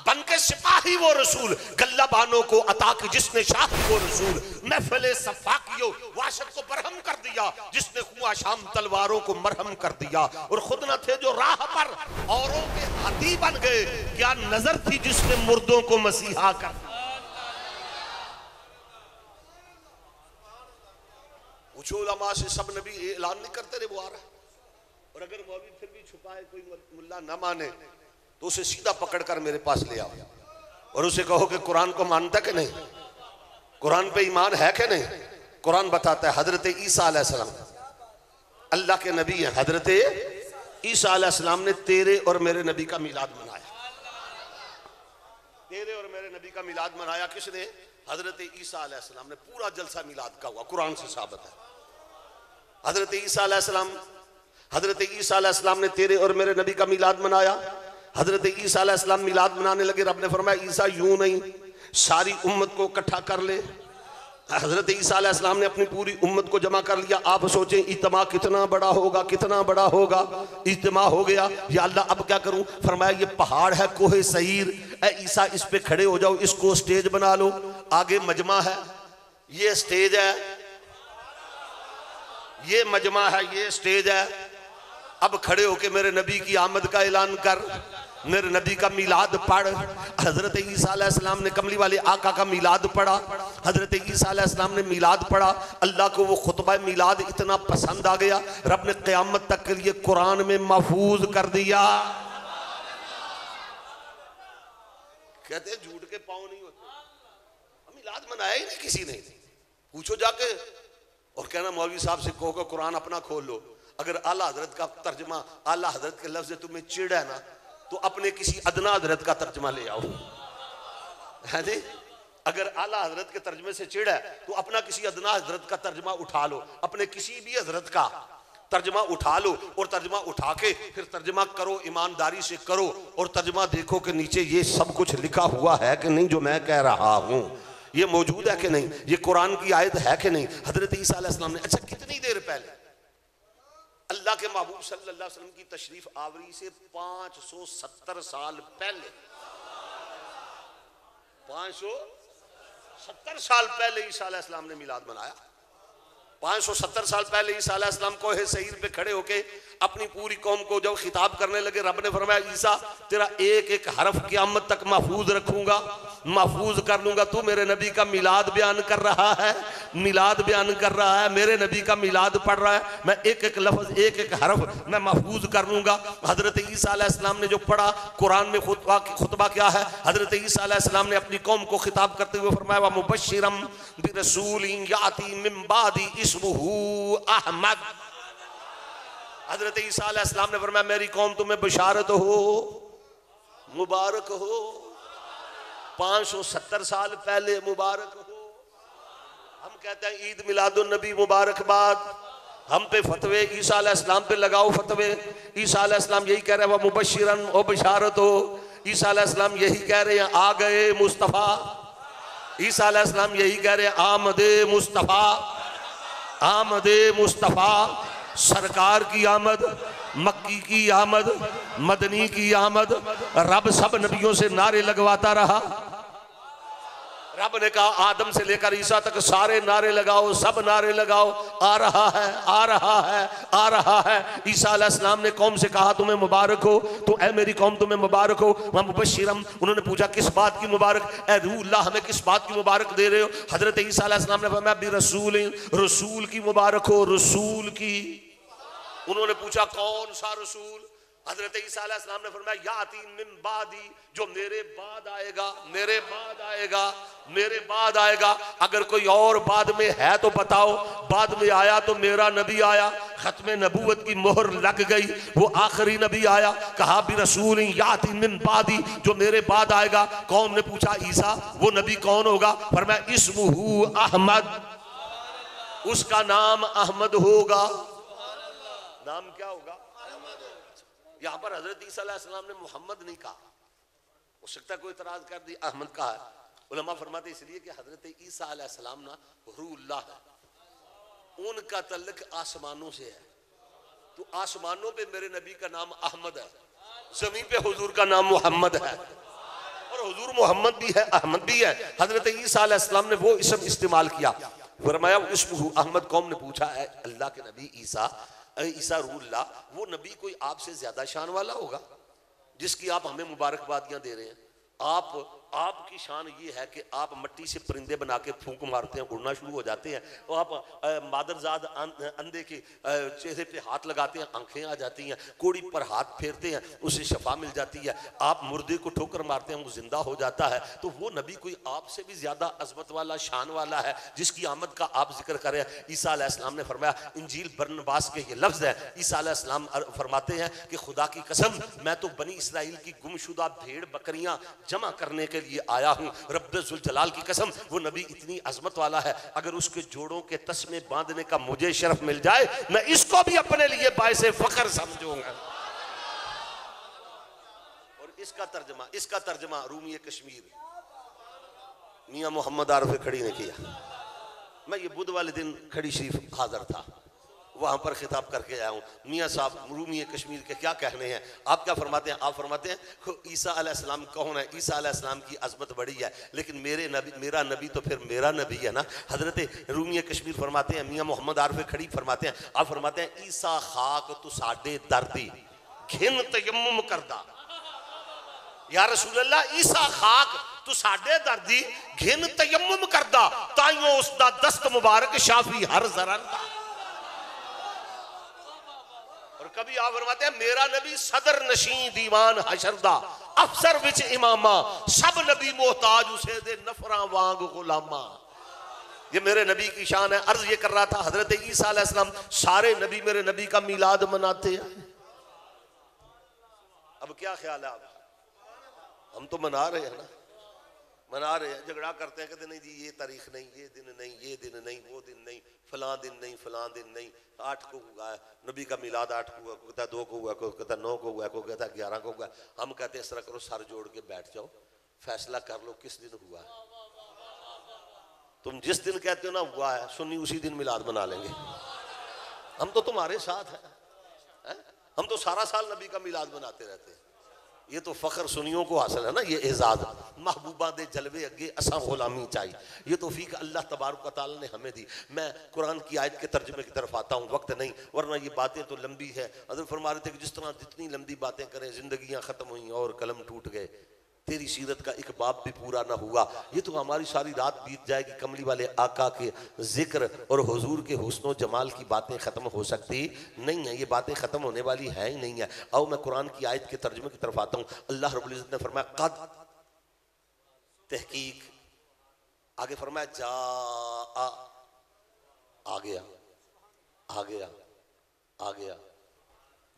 बनके सिपाही वो रसूल, गल्लाबानों को अता की जिसने शाही वो रसूल, महफिल सफाकियों वाशक को बरहम कर दिया जिसने हुआ शाम तलवारों को मरहम कर दिया, और खुद न थे जो राह पर औरों के हाथी बन गए, क्या नजर थी जिसने मुर्दों को मसीहा कर दिया। पूछो उलमा से, सब नबी ऐलान नहीं करते रहे वो आ रहा है। और अगर मौलवी फिर भी छुपाए, कोई मुल्ला न माने, तो उसे सीधा पकड़कर मेरे पास ले आओ और उसे कहो कि कुरान को मानता कि नहीं, कुरान पे ईमान है कि नहीं। कुरान बताता है हजरत ईसा अलैहिस्सलाम अल्लाह के नबी हैं। हजरत ईसा अलैहिस्सलाम ने तेरे और मेरे नबी का मिलाद मनाया। तेरे और मेरे नबी का मिलाद मनाया किसने? हजरत ईसा अलैहिस्सलाम ने। पूरा जलसा मिलाद का हुआ, कुरान से साबित है। हजरत ईसा अलैहिस्सलाम ने तेरे और मेरे नबी का मिलाद मनाया। हजरत ईसा अलैहिस्सलाम मिलाद मनाने लगे, रब ने फरमाया ईसा यूं नहीं, सारी उम्मत को इकट्ठा कर ले। हजरत ईसा अलैहिस्सलाम ने अपनी पूरी उम्मत को जमा कर लिया। आप सोचें इज्तिमा कितना बड़ा होगा, कितना बड़ा होगा। इज्तिमा हो गया, या अल्लाह अब क्या करूं? फरमाया ये पहाड़ है कोहे सईर, ए ईसा इस पे खड़े हो जाओ, इसको स्टेज बना लो। आगे मजमा है, ये स्टेज है, ये मजमा है, ये स्टेज है। अब खड़े होके मेरे नबी की आमद का ऐलान कर, मेरे नबी का मिलाद पढ़। हजरत ईसा अलैहिस्सलाम ने कमली वाले आका का मिलाद पढ़ा। हजरत ईसा अलैहिस्सलाम ने मिलाद पढ़ा। अल्लाह को वो खुतबा मिलाद इतना पसंद आ गया, रब ने क़यामत तक के लिए कुरान में महफूज कर दिया। कहते हैं झूठ के पाँव नहीं होते। मिलाद मनाया ही नहीं किसी ने। पूछो जाके और कहना मौलवी साहब से कहो कि कुरान अपना खोल लो। अगर आला हजरत का तर्जमा, आला हजरत के लफ्ज तुम्हें चिढ़ है ना, तो अपने किसी अदना हजरत का तर्जमा ले आओ, है जी। अगर आला हजरत के तर्जमे से चिढ़ है तो अपना किसी अदना हजरत का तर्जमा उठा लो, अपने किसी भी हजरत का तर्जमा उठा लो, और तर्जमा उठा के फिर तर्जमा करो, ईमानदारी से करो, और तर्जमा देखो कि नीचे ये सब कुछ लिखा हुआ है कि नहीं, जो मैं कह रहा हूं ये मौजूद है कि नहीं, ये कुरान की आयत है कि नहीं। हजरत ईसा अलैहिस्सलाम ने, अच्छा कितनी देर पहले अल्लाह के महबूब सल्लल्लाहु अलैहि वसल्लम की तशरीफ आवरी से 570 साल पहले, 570 साल पहले ईसा अलैहिस्सलाम ने मिलाद मनाया। 570 साल पहले ईसा अलैहिस्सलाम को है सईर पे खड़े होके अपनी पूरी कौम को जब खिताब करने लगे, रब ने फरमाया ईसा तेरा एक एक हरफ क़यामत तक महफूज रखूंगा, महफूज कर लूंगा। तू मेरे नबी का मिलाद बयान कर रहा है, मिलाद बयान कर रहा है, मेरे नबी का मिलाद पढ़ रहा है, मैं एक एक लफ्ज, एक एक हरफ मैं महफूज कर लूंगा। हजरत ईसा अलैहिस्सलाम ने जो पढ़ा, कुरान में खुतबा क्या है? हजरत ईसा अलैहिस्सलाम ने अपनी कौम को खिताब करते हुए फरमाया व मुबश्शिरम बिरसूलिन याती मिन बादी इस्मुहु अहमद। हजरत ईसा अलैहिस्सलाम ने फरमाया मेरी कौम तुम्हें बशारत हो, मुबारक हो। 570 साल पहले मुबारक हो। हम कहते हैं ईद मिलादुन नबी मुबारकबाद, हम पे फतवे ईसा अलैहिस्सलाम पे लगाओ फतवे। ईसा अलैहिस्सलाम यही कह रहे हैं वह मुबश्शिरन ओ बशारत हो। ईसा अलैहिस्सलाम यही कह रहे हैं आ गए मुस्तफ़ा। ईसा अलैहिस्सलाम यही कह रहे हैं आमदे मुस्तफ़ा, आमदे मुस्तफ़ा। सरकार की आमद, मक्की की आमद, मदनी की आमद। रब सब नबियों से नारे लगवाता रहा। रब ने कहा आदम से लेकर ईसा तक सारे नारे लगाओ, सब नारे लगाओ, आ रहा है, आ रहा है, आ रहा है। ईसा अलैहिस्सलाम ने कौम से कहा तुम्हें मुबारक हो, तो ऐ मेरी कौम तुम्हें मुबारक हो। वह मुबश्शिरम, उन्होंने पूछा किस बात की मुबारक? ऐ रूहुल्लाह हमें किस बात की मुबारक दे रहे हो? हजरत ईसा अलैहिस्सलाम ने फरमाया बि रसूल, रसूल की मुबारक हो, रसूल की। उन्होंने पूछा कौन सा रसूल? हजरत ईसा अलैहिस्सलाम ने फरमाया याती मिन बादी, जो मेरे बाद आएगा, मेरे बाद आएगा, मेरे बाद आएगा। अगर कोई और बाद में है तो बताओ। बाद में आया तो मेरा नबी आया, खत्म नबूवत की मोहर लग गई, वो आखिरी नबी आया। कहा भी रसूल याती मिन बादी, जो मेरे बाद आएगा। कौम ने पूछा ईसा वो नबी कौन होगा? फरमाया इस्मुहु अहमद, उसका नाम अहमद होगा। नाम क्या होगा? यहां पर हजरत ईसा अलैहिस्सलाम ने मोहम्मद नहीं कहा, हो सकता है कोई इतराज कर दी अहमद कहा है। उलमा फरमाते इसलिए कि हजरत ईसा अलैहिस्सलाम ना रूहुल्लाह है, उनका तल्लुक आसमानों से है। तो आसमानों पे मेरे नबी का नाम अहमद है, जमीन पे हुजूर का नाम मोहम्मद है, और हुजूर मोहम्मद भी है अहमद भी है। हजरत ईसा अलैहिस्सलाम ने वो इसम इस्तेमाल किया, फरमाया इस्मुहु अहमद। कौम ने पूछा है अल्लाह के नबी ईसा रूहुल्लाह, वो नबी कोई आपसे ज्यादा शान वाला होगा जिसकी आप हमें मुबारकबादियां दे रहे हैं? आपकी शान ये है कि आप मट्टी से परिंदे बना के फूंक मारते हैं, उड़ना शुरू हो जाते हैं। तो आप मादरजाद अंधे के चेहरे पे हाथ लगाते हैं, आंखें आ जाती हैं। कोड़ी पर हाथ फेरते हैं, उसे शफा मिल जाती है। आप मुर्दे को ठोकर मारते हैं, वो जिंदा हो जाता है। तो वो नबी कोई आपसे भी ज्यादा अजमत वाला शान वाला है जिसकी आमद का आप जिक्र करें? ईसा अलैहिस्सलाम ने फरमाया, इंजील बरनबास के ये लफ्ज है। ईसा अलैहिस्सलाम फरमाते हैं कि खुदा की कसम मैं तो बनी इसराइल की गुमशुदा भेड़ बकरियां जमा करने के लिए आया हूं। रब्बे जुल जलाल की कसम वो नबी इतनी अजमत वाला है, अगर उसके जोड़ों के तस्मे बांधने का मुझे शरफ मिल जाए, मैं इसको भी अपने लिए बायसे फख्र समझूंगा। और इसका तर्जमा रूमी कश्मीर मियां मोहम्मद आरिफ खड़ी ने किया। मैं ये बुध वाले दिन खड़ी शरीफ हाजिर था, वहां पर खिताब करके आया हूँ। मियाँ साहब रूमी कश्मीर के क्या कहने हैं? आप क्या फरमाते हैं? आप फरमाते हैं ईसा अलैहिस्सलाम कौन है? ईसा अलैहिस्सलाम की अजमत बड़ी है, लेकिन मेरा नबी तो फिर मेरा नबी है ना। हजरत रूमी कश्मीर फरमाते हैं, मियाँ मोहम्मद आरिफ खड़ी फरमाते हैं, आप फरमाते हैं ईसा खाक तू साडे दर्दी घिन तयम्मुम करदा। या रसूल अल्लाह ईसा खाक तू साडे दर्दी घिन तयम्मुम करदा, ताइयों उसदा दस्त मुबारक शाफी हर जरर दा। कभी आप फरमाते हैं मेरा नबी सदर नशी दीवान हशरदा अफसर विच इमामा, सब नबी मोहताज उसे दे नफरा वांग गुलामा। ये मेरे नबी की शान है। अर्ज ये कर रहा था हजरत ईसा अलैहिस्सलाम सारे नबी मेरे नबी का मिलाद मनाते हैं। अब क्या ख्याल है आप? हम तो मना रहे हैं ना, मना रहे हैं। झगड़ा करते हैं, कहते नहीं जी ये तारीख नहीं, ये दिन नहीं, ये दिन नहीं, वो दिन नहीं, फलां दिन नहीं, फलां दिन नहीं। 8 को हुआ है नबी का मिलाद, 8 को हुआ, कोई कहता 2 को हुआ, कोई कहता 9 को हुआ, कोई कहता 11 को हुआ। हम कहते हैं इस तरह करो, सर जोड़ के बैठ जाओ, फैसला कर लो किस दिन हुआ है। तुम जिस दिन कहते हो ना हुआ है, सुन्नी उसी दिन मिलाद मना लेंगे। हम तो तुम्हारे साथ हैं, हम तो सारा साल नबी का मिलाद मनाते रहते हैं। ये तो फख्र सुनियों को हासिल है ना, ये एजाज। महबूबा दे जलवे अगे असा गुलामी चाहिए, ये तौफीक अल्लाह तबारक व तआला ने हमें दी। मैं कुरान की आयत के तर्जुमे की तरफ आता हूँ, वक्त नहीं वरना ये बातें तो लंबी है। हज़रत फरमा रहे थे कि जिस तरह जितनी लंबी बातें करें जिंदगियां खत्म हुई और कलम टूट गए, तेरी सीरत का एक बाब भी पूरा ना हुआ। ये तो हमारी सारी रात बीत जाएगी। कमली वाले आका के जिक्र और हुजूर के हुस्न जमाल की बातें ख़त्म हो सकती नहीं है, ये बातें ख़त्म होने वाली है ही नहीं है। आओ मैं कुरान की आयत के तर्जुमे की तरफ आता हूँ। अल्लाह रब्बुल इज़्ज़त ने फरमाया कद, तहकीक, आगे फरमाया जा आ गया, आ गया, आ गया।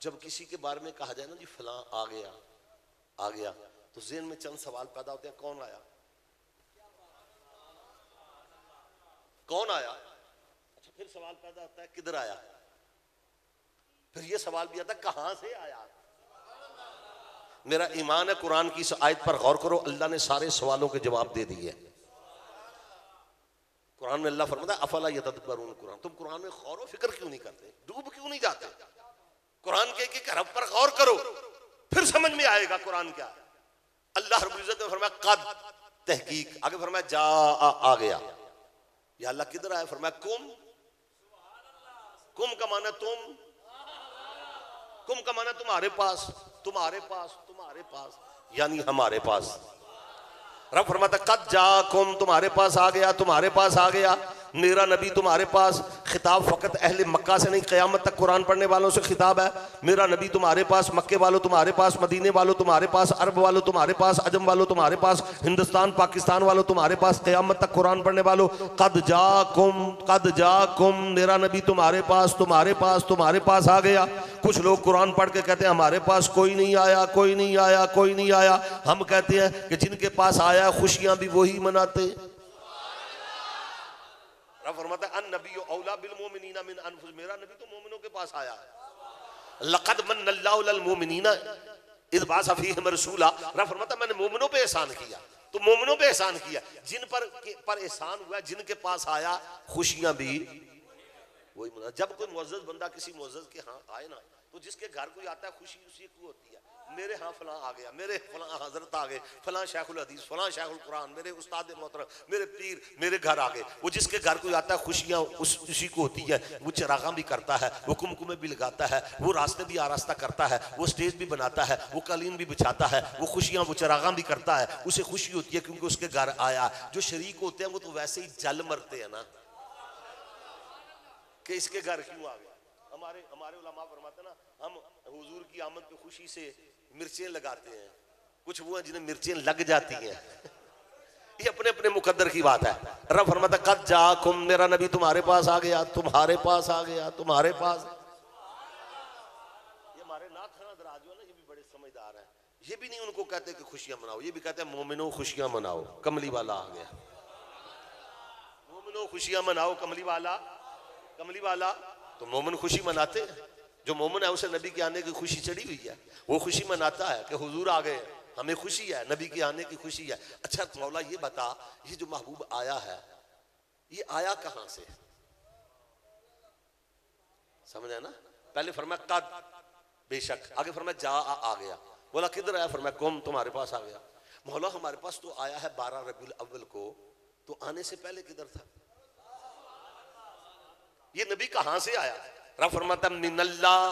जब किसी के बारे में कहा जाए ना जी फलां आ गया, आ गया, तो ज़हन में चंद सवाल पैदा होते हैं। कौन आया? कौन आया? अच्छा, फिर सवाल पैदा होता है किधर आया? फिर ये सवाल भी आता है कहां से आया? मेरा ईमान है कुरान की इस आयत पर गौर करो, अल्लाह ने सारे सवालों के जवाब दे दिए। कुरान में अल्लाह फरमाता है अफला यतदब्बरून कुरान, तुम कुरान में गौर व फिक्र क्यों नहीं करते? डूब क्यों नहीं जाते? कुरान के एक हरफ पर गौर करो, फिर समझ में आएगा कुरान क्या है। अल्लाह रब्बुल इज़्ज़त ने फरमाया कद, तहकीक, आगे फरमाया जा आ गया। या अल्लाह किधर आया? फरमाया कुम, कुम का माना तुम, कुम का माना तुम्हारे पास, तुम्हारे पास, तुम्हारे पास, यानी हमारे पास। रब फरमाता कद जा कुम, तुम्हारे पास आ गया, तुम्हारे पास आ गया। मेरा नबी तुम्हारे पास। खिताब फ़कत अहले मक्का से नहीं, क़यामत तक कुरान पढ़ने वालों से खिताब है। मेरा नबी तुम्हारे पास, मक्के वालों तुम्हारे पास, मदीने वालों तुम्हारे पास, अरब वालों तुम्हारे पास, अजम वालों तुम्हारे पास, हिंदुस्तान पाकिस्तान वालों तुम्हारे पास, क़यामत तक कुरान पढ़ने वालों। कद जाकुम, मेरा नबी तुम्हारे पास, तुम्हारे पास, तुम्हारे पास आ गया। कुछ लोग कुरान पढ़ के कहते हैं हमारे पास कोई नहीं आया, कोई नहीं आया, कोई नहीं आया। हम कहते हैं कि जिनके पास आया खुशियां भी वही मनाते। फरमाता है अन नबी औला बिल मोमिनीना मिन अनफुस, मेरा नबी तो मोमिनों के पास आया है। लक़द मन्नल्लाहु अल मोमिनीना इज़ बअसा फ़ीहिम रसूला, फरमाता मैंने मोमिनों पे एहसान किया। तो मोमिनों पे एहसान किया, जिन पर एहसान हुआ, जिनके पास आया खुशियां भी वही मना। जब कोई मुअज़्ज़ज़ बंदा किसी मुअज़्ज़ज़ के यहाँ आए ना, तो जिसके घर कोई आता है खुशी उसी को होती है। मेरे यहाँ फलां आ गया, मेरे फलां हजरत आ गए, फलां शेखुल हदीस, फलां शेखुल कुरान, मेरे उस्ताद मोहतरम, मेरे पीर मेरे घर आ गए। वो जिसके घर कोई आता है खुशियाँ उसी को होती है। वो चरागा भी करता है, वो कुमकुमे भी लगाता है, वो रास्ते भी आरास्ता करता है, वो स्टेज भी बनाता है, वो कालीन भी बिछाता है, वो खुशियाँ वो चरागा भी करता है। उसे खुशी होती है क्योंकि उसके घर आया। जो शरीक होते हैं वो तो वैसे ही जल मरते हैं ना कि इसके घर क्यों आ गया। हमारे उलमा फरमाते ना, हम हुजूर की आमद पे खुशी से मिर्चें लगाते हैं। कुछ वो हैं जिन्हें मिर्चें लग जाती हैं। ये अपने अपने मुकद्दर की बात है। रब फरमाता कद जाकुम, मेरा नबी तुम्हारे पास आ गया, तुम्हारे पास आ गया, तुम्हारे पास। ये हमारे नाथ खाना दराज जो है ना, ये भी बड़े समझदार हैं। ये भी नहीं उनको कहते कि खुशियां मनाओ, ये भी कहते हैं मोमिनो खुशियां मनाओ, कमली वाला आ गया। मोमिनो खुशियां मनाओ, कमली वाला, कमली वाला। तो मोमिन खुशी मनाते हैं। जो मोमिन है उसे नबी के आने की खुशी चढ़ी हुई है, वो खुशी मनाता है कि हुजूर आ गए, हमें खुशी है, नबी के आने की खुशी है। अच्छा मौला ये बता, ये जो महबूब आया है ये आया कहां से? समझा ना? पहले फरमाया कद, बेशक, आगे फरमाया जा आ गया। बोला किधर आया? फरमाया कुम, तुम्हारे पास आ गया। मौला हमारे पास तो आया है 12 रबीउल अव्वल को, तो आने से पहले किधर था? ये नबी कहां से आया? रब फरमाता मिनल्लाह,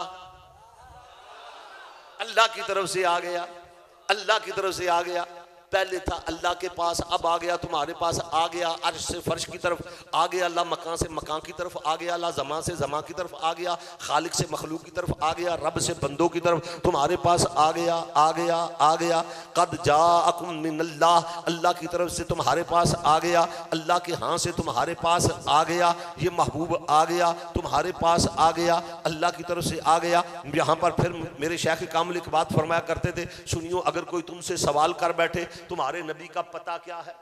अल्लाह की तरफ से आ गया, अल्लाह की तरफ से आ गया। पहले था अल्लाह के पास, अब आ गया तुम्हारे पास, आ गया अर्श से फर्श की तरफ, आ गया अल्लाह मकान से मकान की तरफ, आ गया अल्लाह ज़मा से ज़मा की तरफ, आ गया खालिक से मखलूक की तरफ, आ गया रब से बंदों की तरफ, तुम्हारे पास आ गया, आ गया, आ गया। कद जाअकुम मिनल्लाह, अल्लाह की तरफ से तुम्हारे पास आ गया, अल्लाह के यहाँ से तुम्हारे पास आ गया। ये महबूब आ गया, तुम्हारे पास आ गया, अल्लाह की तरफ से आ गया। यहाँ पर फिर मेरे शेख कामिल एक बात फरमाया करते थे, सुनियो, अगर कोई तुमसे सवाल कर बैठे तुम्हारे नबी का पता क्या है,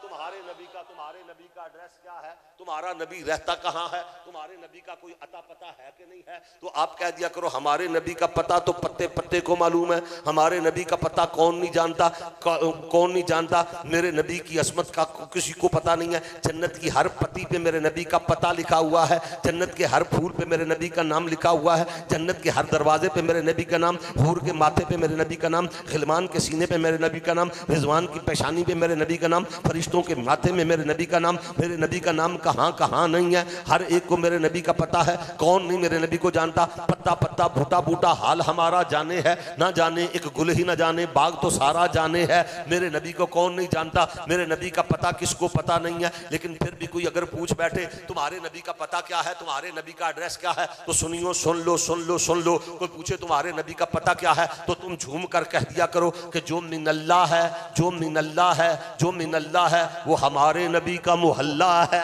तुम्हारे नबी का एड्रेस क्या है, तुम्हारा नबी रहता कहाँ है, तुम्हारे नबी का कोई अता पता है कि नहीं है, तो आप कह दिया करो हमारे नबी का पता तो पत्ते पत्ते को मालूम है, हमारे नबी का पता कौन नहीं जानता, कौन नहीं जानता। मेरे नबी की असमत का किसी को पता नहीं है। जन्नत की हर पत्ती पे मेरे नबी का पता लिखा हुआ है, जन्नत के हर फूल पे मेरे नबी का नाम लिखा हुआ है, जन्नत के हर दरवाजे पे मेरे नबी का नाम, हूर के माथे पे मेरे नबी का नाम, खिलमान के सीने पे मेरे नबी का नाम, रिजवान की पेशानी पे मेरे नबी का नाम, फरिश्तों के माथे में मेरे नबी का नाम। मेरे नबी का नाम कहाँ कहाँ नहीं है, हर एक को मेरे नबी का पता है। कौन नहीं मेरे नबी को जानता? पत्ता पत्ता बूटा बूटा हाल हमारा जाने है, ना जाने एक गुल ही ना जाने बाग तो सारा जाने है। मेरे नबी को कौन नहीं जानता? मेरे नबी का पता किसको पता नहीं है। लेकिन फिर भी कोई अगर पूछ बैठे तुम्हारे नबी का पता क्या है, तुम्हारे नबी का एड्रेस क्या है, तो सुनियो, सुन लो, सुन लो, सुन लो। कोई पूछे तुम्हारे नबी का पता क्या है, तो तुम झूम कर कह दिया करो कि जो मिनल्लाह है, जो मिनल्लाह है, जो मिनल्लाह है वो हमारे नबी का मोहल्ला है।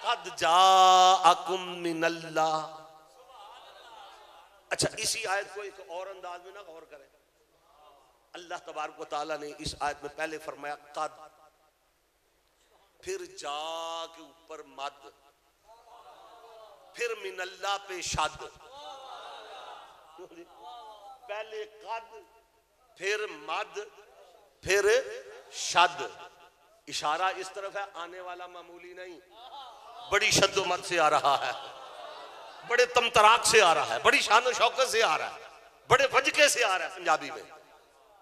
कद जाअकुम मिनल्लाह। अच्छा, इसी आयत को एक और अंदाज में ना गौर करें। अल्लाह तबारक व तआला ने इस आयत में पहले फरमाया कद, फिर जा के ऊपर मद, फिर मिनल्लाह पे शद। पहले कद, फिर मद, फिर शद। इशारा इस तरफ है, आने वाला मामूली नहीं, बड़ी शद्दोमत से आ रहा है, बड़े तमतराक से आ रहा है, बड़ी शान और शौकत से आ रहा है, बड़े वजके से आ रहा है पंजाबी में।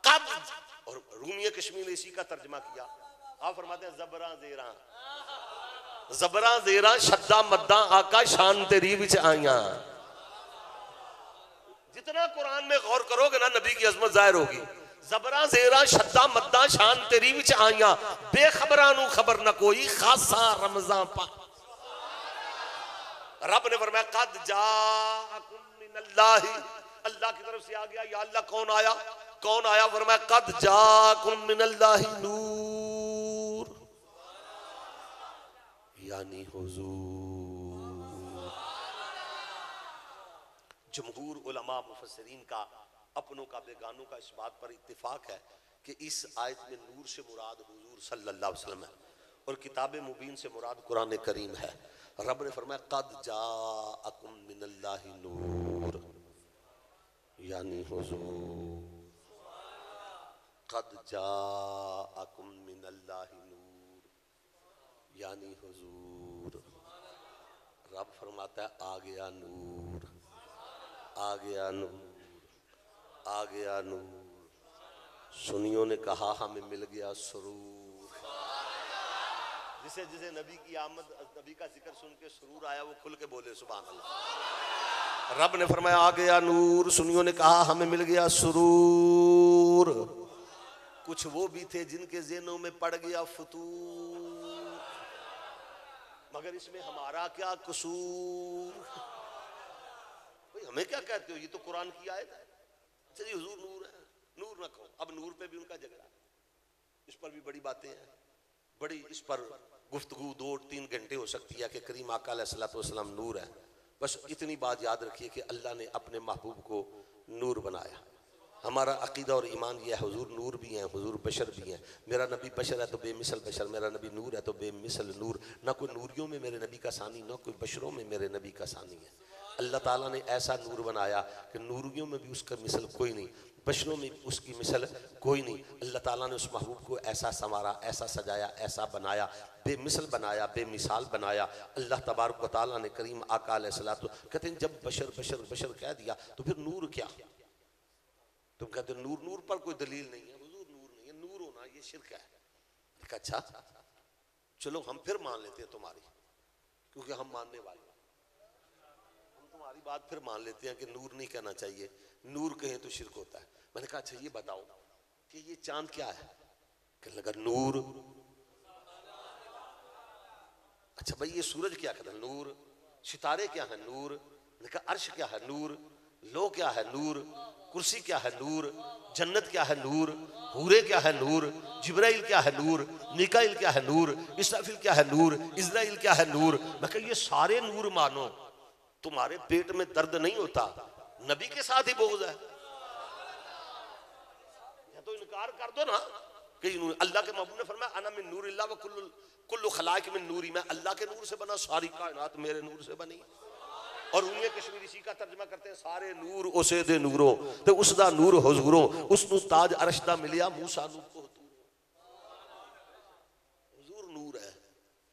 कद, और रूमिया कश्मीर ने इसी का तर्जमा किया। आप फरमाते हैं जबरा जेरा, जबरा जेरा शद्दा मद्दा आका शान तेरी विच आइया। जितना कुरान में गौर करोगे ना नबी की अजमत जाहिर होगी। जबरा जेरा शद्दा मद्दा शान तेरी विच आईया बेखबरां नू खबर न कोई खासा रमजान पा। रब ने फरमाया कद जाअकुम मिनल्लाहि, अल्लाह की तरफ से आ गया। या अल्लाह कौन आया? कौन आया? फरमाया कद जाअकुम मिनल्लाहि नूर, यानी हुजूर। जमहूर उलमा मुफस्सिरीन का, अपनों का बेगानों का इस बात पर इत्तिफाक है कि इस आयत में नूर से मुराद हुजूर सल्लल्लाहु अलैहि वसल्लम है और किताब मुबीन से मुराद कुरान करीम है। रब ने फरमाया कद जाअकुम मिनल्लाहि नूर, यानी हुजूर। कद जाअकुम मिनल्लाहि नूर, यानी हुजूर। रब फरमाता है आ गया नूर, आ गया नूर, आ गया नूर। सुनियों ने कहा हमें मिल गया सुरूर। जिसे जिसे नबी की आमद, नबी का जिक्र सुन के सुरूर आया वो खुल के बोले सुभान अल्लाह। रब ने फरमाया आ गया नूर। सुनियों ने कहा हमें मिल गया सुरूर। कुछ वो भी थे जिनके ज़हनों में पड़ गया फतूर, मगर इसमें हमारा क्या कसूर? भाई हमें क्या कहते हो, ये तो कुरान की आयत है। चलिए हुजूर नूर है, नूर न कहो। अब नूर पे भी उनका झगड़ा, इस पर भी बड़ी बातें हैं, बड़ी इस पर गुफ्तगू 2-3 घंटे हो सकती है कि करीम आका अलैहिस्सलातु वस्सलाम नूर है। बस इतनी बात याद रखिए कि अल्लाह ने अपने महबूब को नूर बनाया। हमारा अकीदा और ईमान यह है हुजूर नूर भी हैं, हुजूर बशर भी हैं। मेरा नबी बशर है तो बेमिसल बशर, मेरा नबी नूर है तो बेमिसल नूर। ना कोई नूरियों में मेरे नबी का सानी, ना कोई बशरों में मेरे नबी का सानी है। अल्लाह ताला ने ऐसा नूर बनाया कि नूरियों में भी उसका मिसल कोई नहीं, बशरों में उसकी मिसल कोई नहीं। अल्लाह ताला ने उस महबूब को ऐसा संवारा, ऐसा सजाया, ऐसा बनाया, बेमिसल बनाया, बेमिसाल बनाया। अल्लाह तबारक व तआला ने करीम आका अलैहिस्सलातु, कहते हैं जब बशर बशर बशर कह दिया तो फिर नूर क्या? तुम कहते हो नूर, नूर पर कोई दलील नहीं है। हुजूर नूर नहीं है, नूर होना ये शिर्क है। अच्छा चलो हम फिर मान लेते हैं तुम्हारी, क्योंकि हम मानने वाले, हम तुम्हारी बात फिर मान लेते हैं कि नूर नहीं कहना चाहिए, नूर कहें तो शिर्क होता है। मैंने कहा अच्छा ये बताओ कि ये चांद क्या है? कहने लगा नूर। अच्छा भाई ये सूरज क्या कहता है? नूर। सितारे क्या है? नूर। मैंने कहा अर्श क्या है? नूर। लो क्या है? नूर। कुर्सी क्या है? नूर। जन्नत क्या है? नूर। हूरे क्या है? नूर। जिब्राइल क्या है? नूर। मिकाइल क्या है? नूर। इसराफिल क्या है? नूर। इज़राइल क्या है? नूर। मैं कहा ये सारे नूर मानो, तुम्हारे पेट में दर्द नहीं होता, नबी के साथ ही बोझ है। या तो इनकार कर दो ना कि अल्लाह के महबूब ने फरमाया अना मिन नूरिल्लाह व कुल्लु खलाइक मिन नूरी, मैं अल्लाह के नूर से बना, सारी कायनात मेरे नूर से बनी। और उन्हें कश्मीरी सी का तर्जमा करते हैं सारे नूर उसे दे नूरों ते उसदा नूर हुजूरों, उसनु ताज अर्श दा मिलिया मूसा नू को हुजूर नूर है।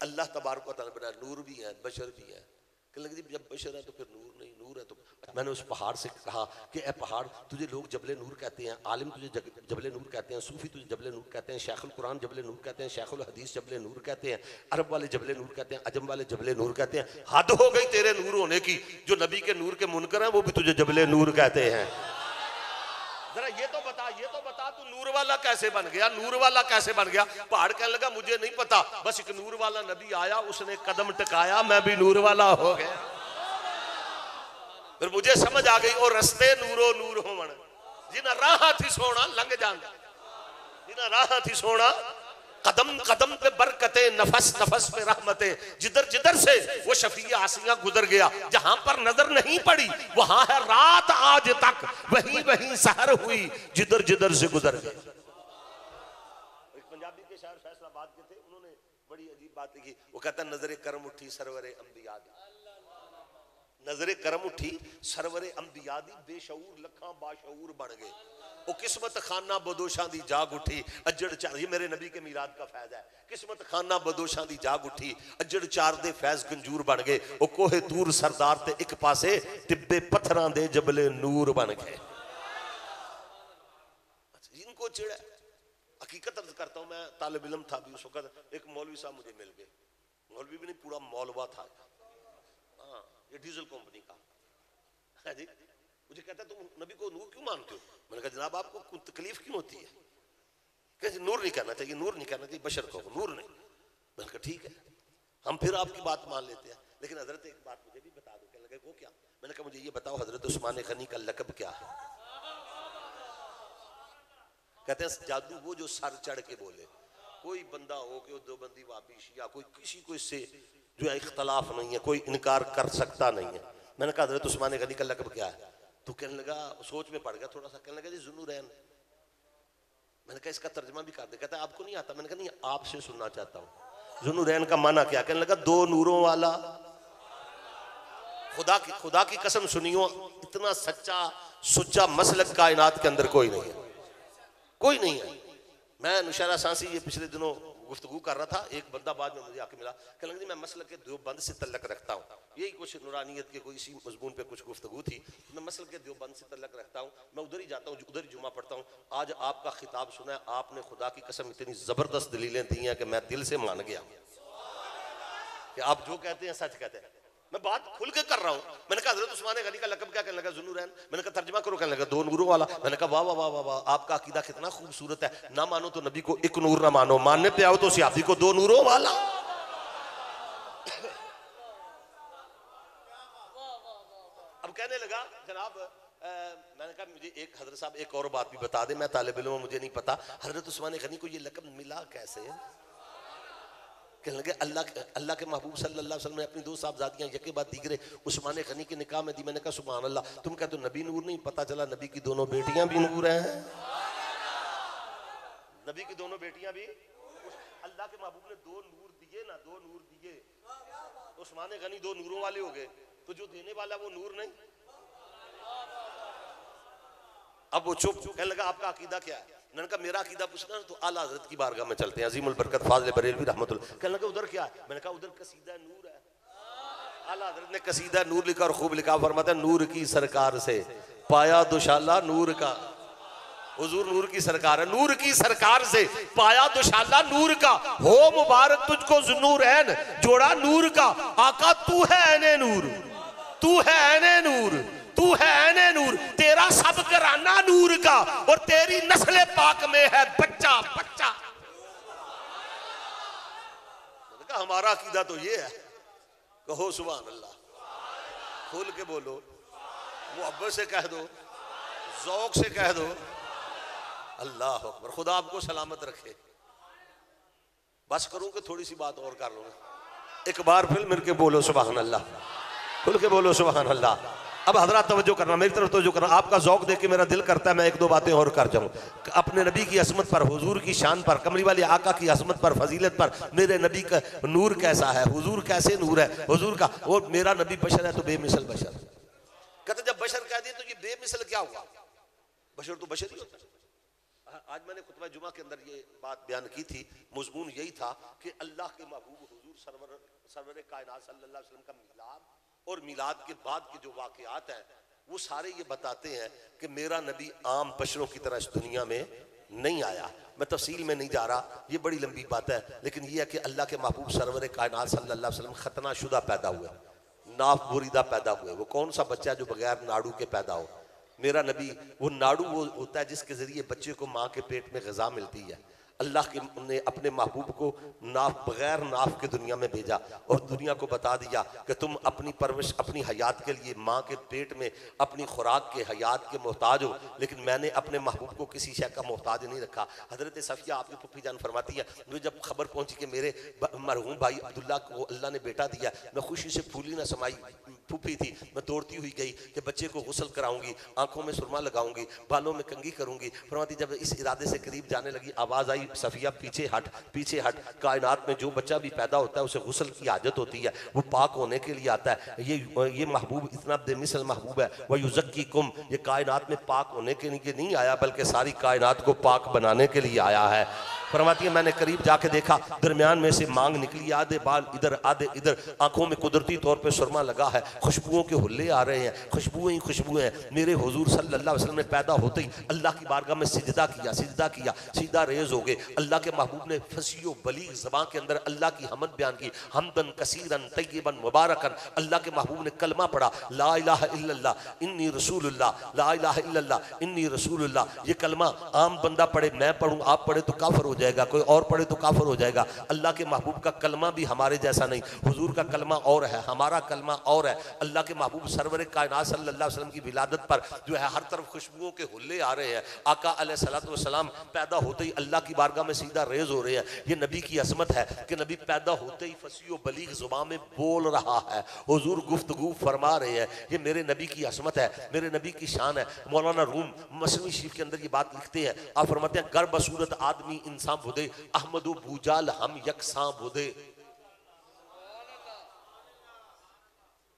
अल्लाह तबारक व तआला बना नूर भी है, बशर भी है। लगी जब बशर है तो फिर नूर नहीं, नूर है तो। मैंने उस पहाड़ से कहा कि ए पहाड़, तुझे लोग जबले नूर कहते हैं, आलिम तुझे जबले नूर कहते हैं, सूफी तुझे जबले नूर कहते हैं, शेखुल कुरान जबले नूर कहते हैं, शेखुल हदीस जबले नूर कहते हैं, अरब वाले जबले नूर कहते हैं, अजम वाले जबले नूर कहते हैं। हद हो गई तेरे नूर होने की, जो नबी के नूर के मुनकर हैं वो भी तुझे जबले नूर कहते हैं। जरा ये तो बता तू नूर वाला कैसे बन गया? नूर वाला कैसे बन गया? पहाड़ कहने लगा मुझे नहीं पता, बस एक नूर वाला नबी आया, उसने कदम टकाया, मैं भी नूर वाला हो गया। फिर मुझे समझ आ गई और रस्ते नूरो नूर होवन, जिन्हें राह थी सोना लंघ जांदा, जिन्हें राह थी सोना कदम कदम पे बरकते, नफस नफस पे रहमते, जिधर जिधर से वो शफीया आसिया गुजर गया, जहां पर नजर नहीं पड़ी वहां है रात आज तक, वहीं वहीं सहर हुई जिधर जिधर से गुजर गए। एक पंजाबी के शायर फैसलाबाद के थे, उन्होंने बड़ी अजीब बात की। वो कहता है नजरे करम उठी सरवरे अंबिया दी, नजरे करम उठी सरवरे अंबिया दी, बेशऊर लखा बाशऊर बन गए। वो किस्मत खाना बदोशा दी जाग उठी, अजड़ चार, ये मेरे नबी के मीराद का फैज है। किस्मत खाना बदोशा दी जाग उठी, अजड़ चार दे फैज गंजूर बन गए। वो कोहे तूर सरदार ते एक पासे टिब्बे पत्थरां दे जबले नूर बन गए। इनको चिड़ा, हकीकत अर्ज करता हूं, मैं तालिब इल्म था भी उस वक्त, एक मौलवी साहब मुझे मिल गए, मौलवी भी नहीं पूरा मौलवा था, हाँ ये डीजल कंपनी का है जी। मुझे कहता है तुम नबी को नूर क्यों मानते हो? मैंने कहा जनाब आपको तकलीफ क्यों होती है? कहते नूर नहीं करना चाहिए, नूर नहीं करना चाहिए, बशर को नूर नहीं। मैंने कहा ठीक है, हम फिर आपकी बात मान लेते हैं, लेकिन हजरत एक बात मुझे भी बता दो। कहने लगे वो क्या? मैंने कहा मुझे ये बताओ हजरत उस्मान गनी का लकब क्या है? कहते हैं जादू वो जो सर चढ़ के बोले। कोई बंदा हो कि देवबंदी वाबी शिया कोई किसी को इससे जो है इख्तलाफ नहीं है, कोई इनकार कर सकता नहीं है। मैंने कहा हजरत उस्मान गनी का लकब क्या है? तो कहने लगा, सोच में पड़ गया थोड़ा सा, कहने लगा जी ज़ुन्नूरैन। मैंने कहा इसका तर्जमा भी कर दे। कहता है आपको नहीं आता? मैंने कहा नहीं, आपसे सुनना चाहता हूँ। ज़ुन्नूरैन का माना क्या? कहने लगा दो नूरों वाला। खुदा की कसम सुनियो, इतना सच्चा सुच्चा मसलक कायनात के अंदर कोई नहीं है, कोई नहीं है। मैं नुशैरा सांसी ये पिछले दिनों गुफ्तगू कर रहा था, एक बंदा बाद में मुझे आके मिला, कहने लगा मैं मसलक के देवबंद से तल्लक रखता हूँ। यही कुछ नूरानियत के कोई इसी मजमून पे कुछ गुफ्तगू थी। मैं मसलक के देवबंद से तल्लक रखता हूँ, मैं उधर ही जाता हूँ, उधर ही जुमा पढ़ता हूँ। आज आपका खिताब सुना है, आपने खुदा की कसम इतनी ज़बरदस्त दलीलें दी हैं कि मैं दिल से मान गया कि आप जो कहते हैं सच कहते हैं। मैं बात खुल के कर रहा हूँ। मैंने कहा हज़रत उस्मान गनी का लक़ब क्या? कहने लगा ज़ुन्नूरैन। मैंने कहा तर्जुमा करो। कहने लगा दो नूरों वाला। मैंने कहा वाह वाह वाह वाह वाह, आपका अकीदा कितना खूबसूरत है। ना मानो तो नबी को एक नूर ना मानो, मानने पे आओ तो सियासी को दो नूरों वाला। अब कहने लगा जनाब मैंने कहा मुझे एक हजरत साहब एक और बात भी बता दे, मैं तालिब इल्म हूं, मुझे नहीं पता हजरत उस्मान गनी को ये लक़ब मिला कैसे? कहने लगे अल्लाह के महबूब सल्लल्लाहु अलैहि वसल्लम ने अपनी दो साहबजादियां यके बाद दीगरे उस्मान गनी के निकाह में दी। मैंने कहा सुभान अल्लाह, तुम कहते हो नबी नूर नहीं, पता चला नबी की दोनों बेटियां भी नूर हैं। नबी की दोनों बेटियां भी, अल्लाह के महबूब ने दो नूर दिए ना, दो नूर दिए, उस्मान गनी दो नूरों वाले हो गए, तो जो देने वाला वो नूर नहीं। अब वो चुप। कहने लगा आपका अकीदा क्या है? मैंने कहा मेरा अकीदा पूछना तो आला हजरत की बारगाह में चलते हैं, अजीमुल बरकत फाज़िल बरेलवी रहमतुल्लाह। कहने लगा उधर क्या है? मैंने कहा उधर कसीदा नूर है। आला हजरत ने कसीदा नूर लिखा और खूब लिखा, फरमाता है नूर की सरकार से पाया दुशाला नूर का। हुजूर नूर की सरकार है, नूर की सरकार से पाया दुशाला नूर का। हो मुबारक तुझको ज़ुन्नूरैन, जोड़ा नूर का। आका तू है ऐने नूर, तू है ऐने नूर, तू है ऐने नूर, तेरा सब घराना नूर का और तेरी नस्ल पाक में है बच्चा बच्चा। हमारा अकीदा तो ये है। कहो सुभान अल्लाह, खोल के बोलो, मुहब्बत से कह दो, ज़ौक़ से कह दो, अल्लाह अकबर। खुदा आपको सलामत रखे। बस करूं कि थोड़ी सी बात और कर लूंगा? एक बार फिर मिल के बोलो सुभान अल्लाह, खुल के बोलो सुभान अल्लाह। अब हजरत तवज्जो करना, मेरी तरफ तवज्जो करना। आपका ज़ौक़ देख के मेरा दिल करता है मैं एक दो बातें और कर जाऊं। अपने नबी की असमत पर, हुजूर की शान पर, कमली वाले आका की असमत पर, फजीलत पर, मेरे नबी का नूर कैसा है, हुजूर कैसे नूर है हुजूर का। और मेरा नबी बशर है तो बेमिसल बशर। कहते जब बशर कह दिए तो ये बेमिसल क्या हुआ? बशर तो बशर ही होता है। आज मैंने खुतबा जुमा के अंदर ये बात बयान की थी, मजमून यही था कि अल्लाह के महबूब हुजूर सरवर कायनात सल्लल्लाहु अलैहि वसल्लम का मिलाद और मिलाद के बाद के जो वाक़यात हैं वो सारे ये बताते हैं कि मेरा नबी आम बशरों की तरह इस दुनिया में नहीं आया। मैं तफसील में नहीं जा रहा, ये बड़ी लंबी बात है, लेकिन ये है कि अल्लाह के महबूब सरवर कायनात सल्लल्लाहु अलैहि वसल्लम खतना शुदा पैदा हुए, नाफ बुरीदा पैदा हुए। वो कौन सा बच्चा है जो बगैर नाड़ू के पैदा हो? मेरा नबी वो नाड़ू वो होता है जिसके ज़रिए बच्चे को माँ के पेट में ग़िज़ा मिलती है। अल्लाह के ने अपने महबूब को नाफ बगैर नाफ के दुनिया में भेजा और दुनिया को बता दिया कि तुम अपनी परवरिश अपनी हयात के लिए माँ के पेट में अपनी खुराक के हयात के मोहताज हो, लेकिन मैंने अपने महबूब को किसी शय का मोहताज नहीं रखा। हज़रत सफ़िया आपकी पुप्पी जान फरमाती है, मुझे जब खबर पहुंची कि मेरे मरहूम भाई अब्दुल्ला को अल्लाह ने बेटा दिया, मैं खुशी से फूली ना समाई फूफी थी, मैं दौड़ती हुई गई कि बच्चे को गुस्ल कराऊंगी, आंखों में सुरमा लगाऊंगी, बालों में कंघी करूंगी। फरमाती जब इस इरादे से करीब जाने लगी आवाज़ आई, सफ़िया पीछे हट पीछे हट। कायनात में जो बच्चा भी पैदा होता है उसे गुस्ल की हाजत होती है, वो पाक होने के लिए आता है। ये महबूब इतना बेमिसल महबूब है। वह युज़क्कीकुम, ये कायनात में पाक होने के लिए नहीं आया बल्कि सारी कायनात को पाक बनाने के लिए आया है। फरमाती है मैंने करीब जाके देखा, दरमियान में से मांग निकली, आधे बाल इधर आधे इधर, आंखों में कुदरती तौर पे सुरमा लगा है, खुशबुओं के हुल्ले आ रहे हैं, खुशबुएं ही खुशबुएं हैं। मेरे हुजूर सल्लल्लाहु अलैहि वसल्लम ने पैदा होते ही अल्लाह की बारगाह में सिजदा किया, सीधा रेज हो गए। अल्लाह के महबूब ने फसीह बलीग ज़बान के अंदर अल्लाह की हमद बयान की, हमदन कसीरन तय्यबन मुबारकन। अल्लाह के महबूब ने कलमा पढ़ा, ला इलाहा इल्लल्लाह इन्नी रसूलुल्लाह, ला इलाहा इल्लल्लाह इन्नी रसूलुल्लाह। ये कलमा आम बंदा पढ़े, मैं पढ़ूं, आप पढ़े तो काफिर हो जाएगा, कोई और पढ़े तो काफिर हो जाएगा। अल्लाह के महबूब का कलमा भी हमारे जैसा नहीं, हुजूर का कलमा और है, हमारा कलमा और है। अल्लाह के महबूब सरवर कायनात सल्लल्लाहु अलैहि वसल्लम की विलादत पर जो है हर तरफ खुशबुओं के हुल्ले आ रहे हैं। आका अलैहिस्सलातु वस्सलाम पैदा होते ही अल्लाह की बारगाह में सीधा रेज हो रहे हैं। ये नबी की अजमत है कि नबी पैदा होते ही फसीह बलीग जुबान में बोल रहा है, हुजूर गुफ्तगू फरमा रहे हैं। ये मेरे नबी की अजमत है, मेरे नबी की शान है। मौलाना रूम मसनवी शरीफ के अंदर ये बात लिखते हैं, आप फरमाते हैं गर बसूरत आदमी इंसान बुदे, अहमदु भूजाल हम यकसां बुदे।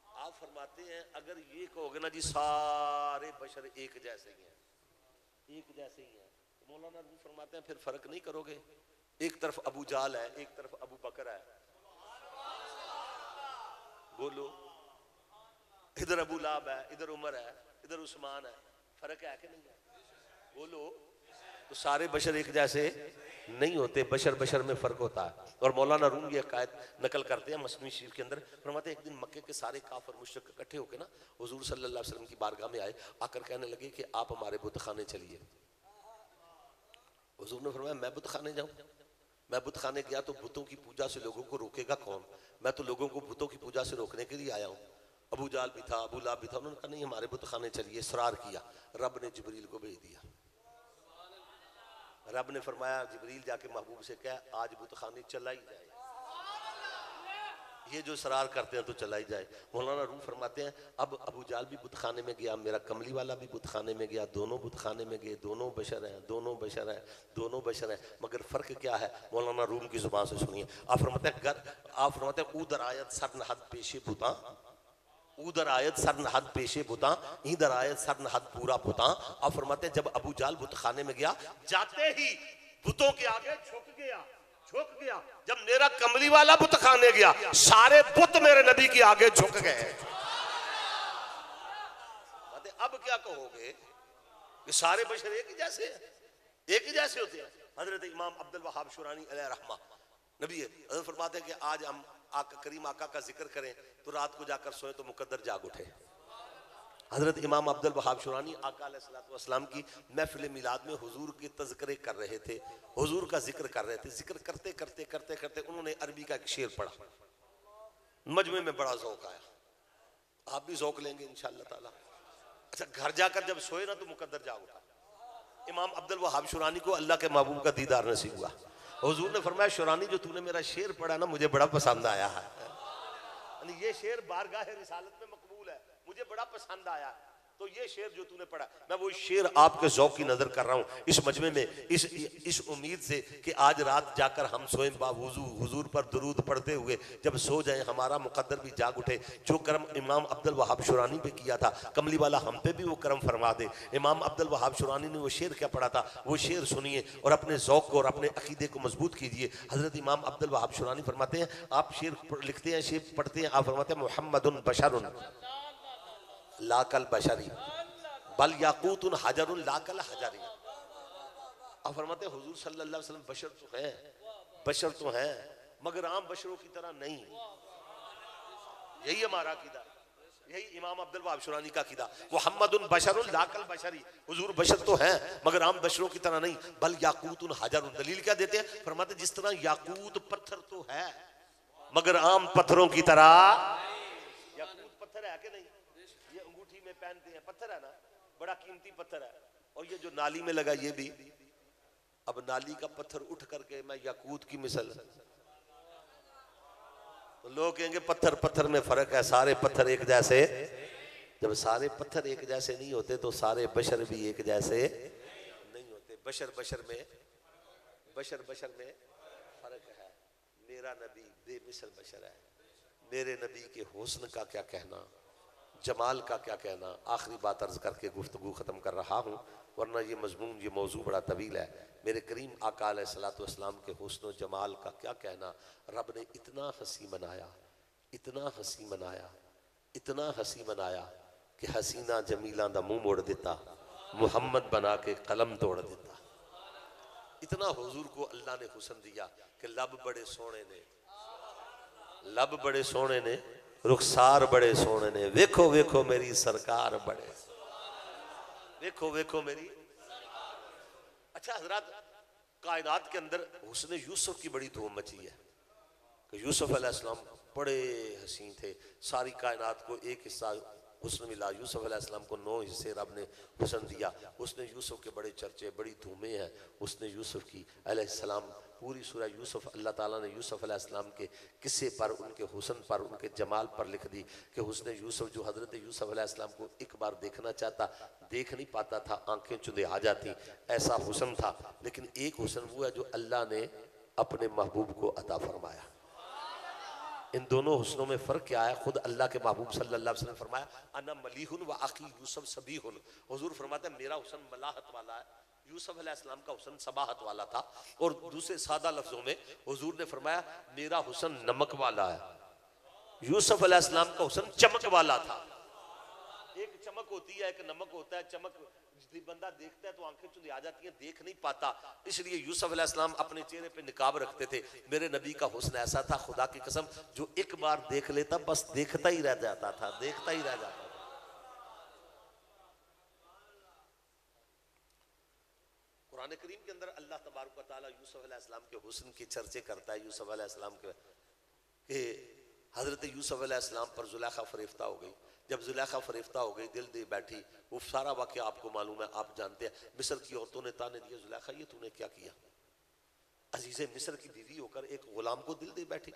आप फरमाते हैं अगर ये कहोगे ना जी सारे बशर एक जैसे ही हैं, एक जैसे ही हैं, मौलाना रूम फरमाते हैं फिर फर्क नहीं करोगे। एक तरफ अबू जाल है, एक तरफ अबू बकर है, बोलो, इधर अबू लाब है, इधर उमर है, इधर उस्मान है, फर्क है कि नहीं है? बोलो। तो सारे बशर एक जैसे नहीं होते, बशर बशर में फर्क होता है। और मौलाना रूम ये अकायद नकल करते हैं मसनवी शरीफ के अंदर, फरमाते हैं एक दिन मक्के के सारे काफिर मुशरिक इकट्ठे होकर ना हुजूर सल्लल्लाहु अलैहि वसल्लम की बारगाह में आए, आकर कहने लगे कि आप हमारे बुत खाने चलिए। हुजूर ने फरमाया मैं बुत खाने जाऊं? मैं बुत खाने गया तो बुतों की पूजा से लोगों को रोकेगा कौन? मैं तो लोगों को बुतों की पूजा से रोकने के लिए आया हूँ। अबू जाल भी था, अबू लाब भी था, उन्होंने कहा नहीं हमारे बुत खाने चलिए। इसरार किया, रब ने जिब्रील को भेज दिया। रब ने फरमाया जिब्रील जाके महबूब से कह आज बुत खाने चला ही जाए, ये जो सरार करते हैं तो चला ही जाए। मौलाना रूम फरमाते हैं अब अबू जाल भी बुत खाने में गया, मेरा कमली वाला भी बुत खाने में गया, दोनों बुत खाने में गए, दोनों बशर हैं, दोनों बशर हैं, दोनों बशर हैं, मगर फ़र्क क्या है? मौलाना रूम की ज़ुबान से सुनिए। आप फरमाते हैं उधर आयत सर नहद पेशे बुता, उधर आयत सर नहद पेशे बुता, इधर आयत सर नहद पूरा बुता। आप फरमाते हैं जब अबू जाल बुत खाने में गया, जाते ही बुतों के आगे झुक गया। जब मेरा कमली वाला बुत खाने गया, सारे बुत मेरे नबी के आगे झुक गए। अब क्या कहोगे कि सारे बशर एक ही जैसे हैं, एक ही जैसे होते हैं? हजरत इमाम अब्दुल वहाब शुरानी अलैहि रहमा नबी हजरत फरमाते हैं कि आज हम आका करीम आका का जिक्र करें तो रात को जाकर सोए तो मुकद्दर जाग उठे। हजरत इमाम अब्दुल वहाब शुरानी आका अलैहिस्सलातु वस्सलाम की महफिल मिलाद में हुजूर के तज़किरे कर रहे थे, हुजूर का जिक्र कर रहे थे। जिक्र करते करते करते करते उन्होंने अरबी का एक शेर पढ़ा, मजमे में बड़ा ज़ौक़ आया। आप भी ज़ौक़ लेंगे इंशाअल्लाह ताला। अच्छा, घर जाकर जब सोए ना तो मुकद्दर जाग उठा। इमाम अब्दुल वहाब शुरानी को अल्लाह के महबूब का दीदार नसीब हुआ। हुजूर ने फरमाया शुरानी जो तूने मेरा शेर पढ़ा ना मुझे बड़ा पसंद आया है, ये शेर बारगाह रिसालत में मकबूल है, मुझे बड़ा पसंद आया। तो ये शेर जो तूने पढ़ा, मैं वो शेर आपके ज़ौक़ की नज़र कर रहा हूँ इस मजमे में, इस उम्मीद से कि आज रात जाकर हम सोए बावुज़ू हुजूर पर दुरूद पढ़ते हुए जब सो जाए हमारा मुकद्दर भी जाग उठे। जो करम इमाम अब्दुल वहाब शुरानी पे किया था, कमली वाला हम पे भी वो करम फरमा दे। इमाम अब्दुल वहाब शुरानी ने वो शेर क्या पढ़ा था, वो शेर सुनिए और अपने ज़ौक़ को और अपने अकीदे को मजबूत कीजिए। हज़रत इमाम अब्दुल वहाब शुरानी फरमाते हैं, आप शेर लिखते हैं, शेर पढ़ते हैं, आप फरमाते हैं मुहम्मदुन बशरुन लाकल बशरी बल याकूतुन हजरुन लाकल हजरी। आप फरमाते हैं हुजूर सल्लल्लाहु अलैहि वसल्लम बशर तो हैं मगर आम बशरों की तरह नहीं। यही हमारा अकीदा, यही इमाम अब्दुल वहाब शुरानी का अकीदा। मुहम्मदुन बशरुन लाकल बशरी, हुजूर बशर तो हैं मगर आम बशरों की तरह नहीं। बल याकूतुन हजरुन, दलील क्या देते हैं? फरमाते जिस तरह याकूत पत्थर तो है मगर आम पत्थरों की तरह। याकूत पत्थर है कि नहीं? ये अंगूठी में पहनते हैं, पत्थर है ना, बड़ा कीमती पत्थर है। और ये जो नाली में लगा ये भी, अब नाली का पत्थर उठ करके मैं याकूत की मिसल, तो लोग कहेंगे पत्थर पत्थर में फर्क है, सारे पत्थर एक जैसे। जब सारे पत्थर एक जैसे नहीं होते तो सारे बशर भी एक जैसे नहीं होते। बशर बशर में फर्क है। मेरा नबी बेमिसल बशर है, मेरे नबी के हुस्न का क्या कहना, जमाल का क्या कहना, आखिरी बात अर्ज करके गुफ्तगू ख़त्म कर रहा हूँ, वरना ये मजमून ये मौजू बड़ा तवील है। मेरे करीम आका अलैहिस्सलातु वस्सलाम के हुस्न जमाल का क्या कहना। रब ने इतना हंसी बनाया, इतना हंसी बनाया, इतना हंसी बनाया कि हसीना जमीला दा मुंह मोड़ देता, मुहम्मद बना के कलम तोड़ देता। इतना हुजूर को अल्लाह ने हुस्न दिया कि लब बड़े सोने ने, लब बड़े सोने ने, रुखसार बड़े सोने ने, वेखो वेखो मेरी सरकार बड़े, वेखो वेखो मेरी। अच्छा हजरत, कायनात के अंदर हुस्न यूसुफ की बड़ी धूम मची है कि यूसुफ अलैहिस्सलाम बड़े हसीन थे। सारी कायनात को एक हिस्सा हुस्न मिला, यूसुफ अलैहिस्सलाम को 9 हिस्से रब ने हुस्न दिया। उसने यूसुफ के बड़े चर्चे, बड़ी धूमें हैं उसने यूसुफ की अलैहिस्सलाम। पूरी सूरह यूसुफ अल्लाह ताला ने यूसुफ अलैहिस्सलाम के किस्से पर, उनके हुस्न पर, उनके जमाल पर लिख दी कि हुस्न यूसुफ, जो हज़रत यूसुफ अलैहिस्सलाम को एक बार देखना चाहता, देख नहीं पाता था, आंखें चुंधे आ जाती, ऐसा हुस्न था। लेकिन एक हुस्न वो है जो अल्लाह ने अपने महबूब को अता फरमाया। इन दोनों हुस्नों में फ़र्क क्या है? खुद अल्लाह के महबूब सल्लल्लाहु अलैहि वसल्लम फरमाया, अना मलीहुन व अखी यूसुफ सबीहुन। हुजूर फरमाते हैं मेरा हुस्न मलाहत वाला है, यूसुफ अलैहिस्सलाम का हुस्न सबाहत वाला था। और दूसरे सादा लफ्जों में हुजूर ने फरमाया मेरा हुस्न नमक वाला है, यूसुफ अलैहिस्सलाम का हुस्न चमक वाला था। एक चमक होती है, एक नमक होता है। चमक बंदा देखता है तो आंखें चुंधी आ जाती हैं, देख नहीं पाता। इसलिए यूसुफ अलैहिस्सलाम अपने चेहरे पे निकाब रखते थे। मेरे नबी का हुस्न ऐसा था, खुदा की कसम, जो एक बार देख लेता बस देखता ही रह जाता था, देखता ही रह जाता था। कुरान करीम के अंदर अल्लाह तबारक व तआला यूसुफ अलैहिस्सलाम के हुस्न की चर्चे करता है। यूसुफ अलैहिस्सलाम के हजरत यूसुफ अलैहिस्सलाम पर जुलेखा फरेफ्ता हो गई। जब जुलेखा फरेफ्ता हो गई, दिल दे बैठी, वो सारा वाक़या आपको मालूम है, आप जानते हैं। मिस्र की औरतों ने ताने दिए, जुलेखा ये तूने क्या किया? अजीज़े मिस्र की बीवी होकर एक गुलाम को दिल दे बैठी।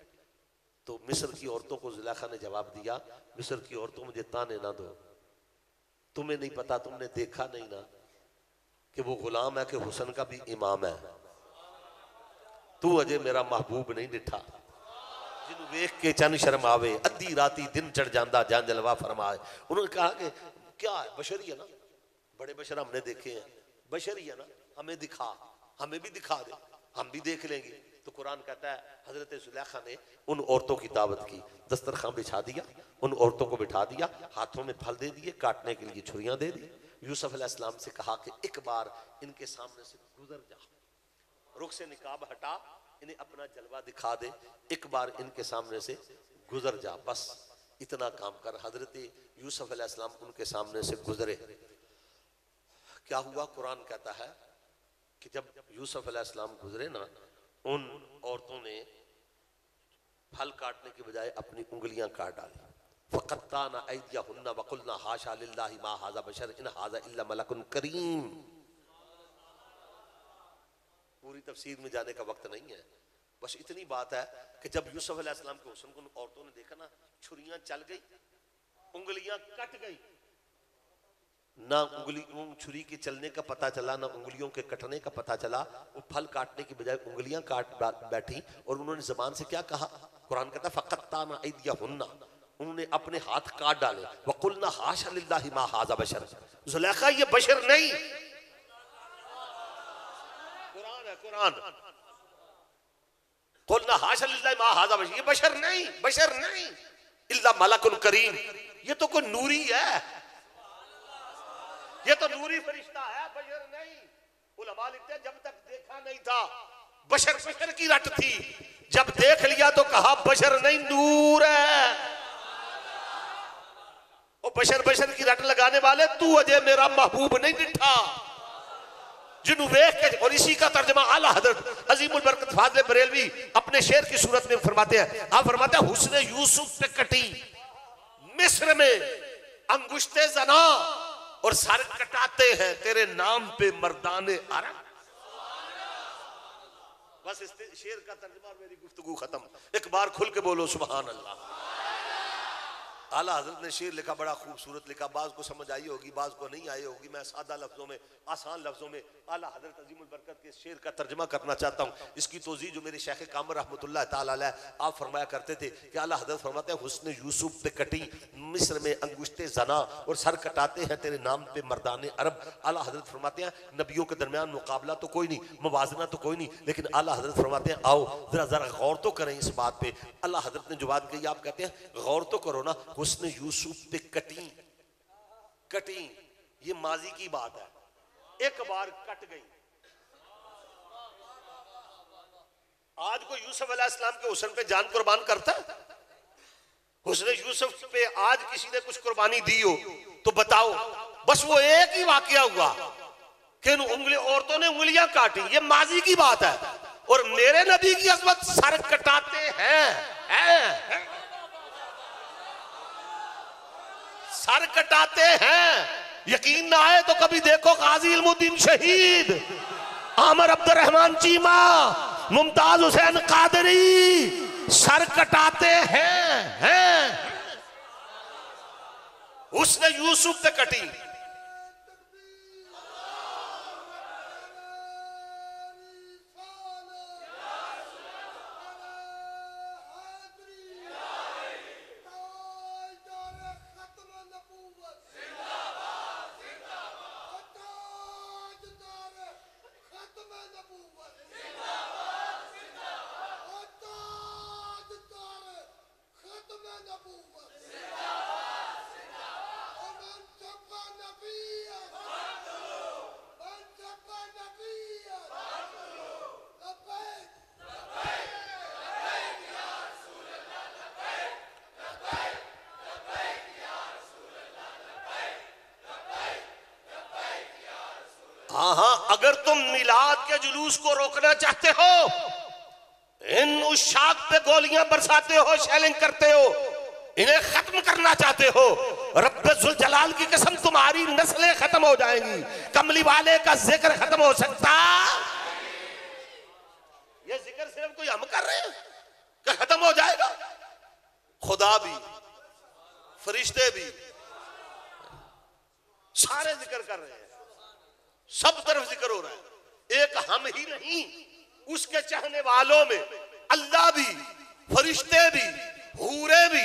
तो मिस्र की औरतों को जुलेखा ने जवाब दिया, मिस्र की औरतों मुझे ताने ना दो, तुम्हें नहीं पता, तुमने देखा नहीं ना कि वो गुलाम है कि हुस्न का भी इमाम है। तू अजय मेरा महबूब नहीं डिठा, जिन्हों वेख के चन शर्म आवे, अद्धी राती दिन चढ़ जाता जान जलवा फरमाए। उन्होंने कहा कि क्या है, बशरी है ना, बड़े बशर हमने देखे हैं, बशरी है ना, हमें दिखा, हमें भी दिखा दे, हम भी देख लेंगे। तो कुरान कहता है हजरत जुलेखा ने उन औरतों की दावत की, दस्तरखान बिछा दिया, उन औरतों को बिठा दिया, हाथों में फल दे दिए, काटने के लिए छुरियां दे दी। यूसुफ अलैहिस्सलाम से कहा कि एक बार इनके सामने से गुजर जा, रुख से निकाब हटा, इन्हें अपना जलवा दिखा दे, एक बार इनके सामने से गुजर जा, बस इतना काम कर। हजरत यूसुफ अलैहिस्सलाम उनके सामने से गुजरे। क्या हुआ? कुरान कहता है कि जब यूसुफ अलैहिस्सलाम गुजरे ना, उन औरतों ने फल काटने के बजाय अपनी उंगलियां काट डाली। फ़क़त्ताना ऐदियहुन्ना वक़ुल्ना हाशा लिल्लाहि मा हाज़ा बशर इन हाज़ा इल्ला मलकुन करीम। पूरी तफसीर में जाने का वक्त नहीं है, बस इतनी बात है कि जब यूसुफ अलैहिस्सलाम के हुस्न को औरतों ने देखा ना, छुरियां चल गई, उंगलियां कट गई, ना उंगली छुरी के चलने का पता चला, ना उंगलियों के कटने का पता चला। वो फल काटने की बजाय उंगलियां काट बैठी। और उन्होंने जबान से क्या कहा? कुरान कहता है फ़क़त्ताना ऐदियहुन्ना, उन्होंने अपने हाथ काट डाले। वक़ुल्ना हाशा लिल्लाहि मा हाज़ा बशर, जुलेखा ये बशर नहीं, कुरान कुल्ना हाशा लिल्लाहि मा हाज़ा बशर, ये बशर नहीं, बशर नहीं, इल्ला मलकुन करीम, ये तो कोई नूरी है, ये तो नूरी फरिश्ता है, बशर नहीं। उलमा लिखते हैं जब तक देखा नहीं था बशर बशर की रट थी, जब देख लिया तो कहा बशर नहीं नूर है। और बशर बशर की रट लगाने वाले, तू अजय मेरा महबूब नहीं डिठा, जिन्हों वेख के। और इसी का तर्जमा आला हजरत अजीमुल बरकत फाज़िल बरेलवी अपने शेर की सूरत में फरमाते हैं। आप फरमाते हैं हुस्न यूसुफ पे कटी मिस्र में अंगुश्ते जना, और सर कटाते हैं तेरे नाम पे मर्दाने अरब। बस इस शेर का तर्जमा, मेरी गुफ्तगू खत्म। एक बार खुल के बोलो सुभान अल्लाह। आला हजरत ने शेर लिखा, बड़ा खूबसूरत लिखा, बाज को समझ आई होगी, बाज को नहीं आई होगी। मैं सादा लफ्जों में, आसान लफ्जों में आला हजरत अजीमुल बरकत के शेर का तर्जमा करना चाहता हूँ। इसकी तोज़ी जो मेरे शेख कामर रहमतुल्लाह ताला अलैह आप फरमाया करते थे कि आला हजरत फरमाते हैं, हुस्न यूसुफ पे कटी मिस्र में अंगुश्ते जना और सर कटाते हैं तेरे नाम पे मर्दाने अरब। आला हजरत फरमाते हैं नबियों के दरमियान मुकाबला तो कोई नहीं, मुवाजना तो कोई नहीं, लेकिन आला हजरत फरमाते हैं आओ जरा जरा गौर तो करें इस बात पे। अल्लाह हजरत ने जो बात कही आप कहते हैं गौर तो करो ना, हुस्न यूसुफ पे कटी कटी, ये माजी की बात है, एक बार कट गई। आज कोई यूसुफ अलैहिस्सलाम के हुस्न पे जान कुर्बान करता है? हुस्न यूसुफ पे आज किसी ने कुछ कुर्बानी दी हो तो बताओ। बस वो एक ही वाकया हुआ कि औरतों ने उंगलियां काटी, ये माजी की बात है। और मेरे नबी की अज़मत सर कटाते हैं, सर कटाते हैं। यकीन ना आए तो कभी देखो गाजी इल्मुद्दीन शहीद, आमर अब्दुर्रहमान चीमा, मुमताज हुसैन कादरी सर कटाते हैं। उसने यूसुफ पे कटी। हाँ हाँ, अगर तुम मिलाद के जुलूस को रोकना चाहते हो, इन उशाक पे गोलियां बरसाते हो, शेलिंग करते हो, इन्हें खत्म करना चाहते हो, रब्बे जुल जलाल की कसम तुम्हारी नस्लें खत्म हो जाएंगी। कमली वाले का जिक्र खत्म हो सकता? ये जिक्र सिर्फ कोई हम कर रहे हैं कि खत्म हो जाएगा? खुदा भी, फरिश्ते भी, सारे जिक्र कर रहे हैं, सब तरफ जिक्र हो रहा है। एक हम ही नहीं, उसके चाहने वालों में अल्लाह भी, फरिश्ते भी, हूरे भी,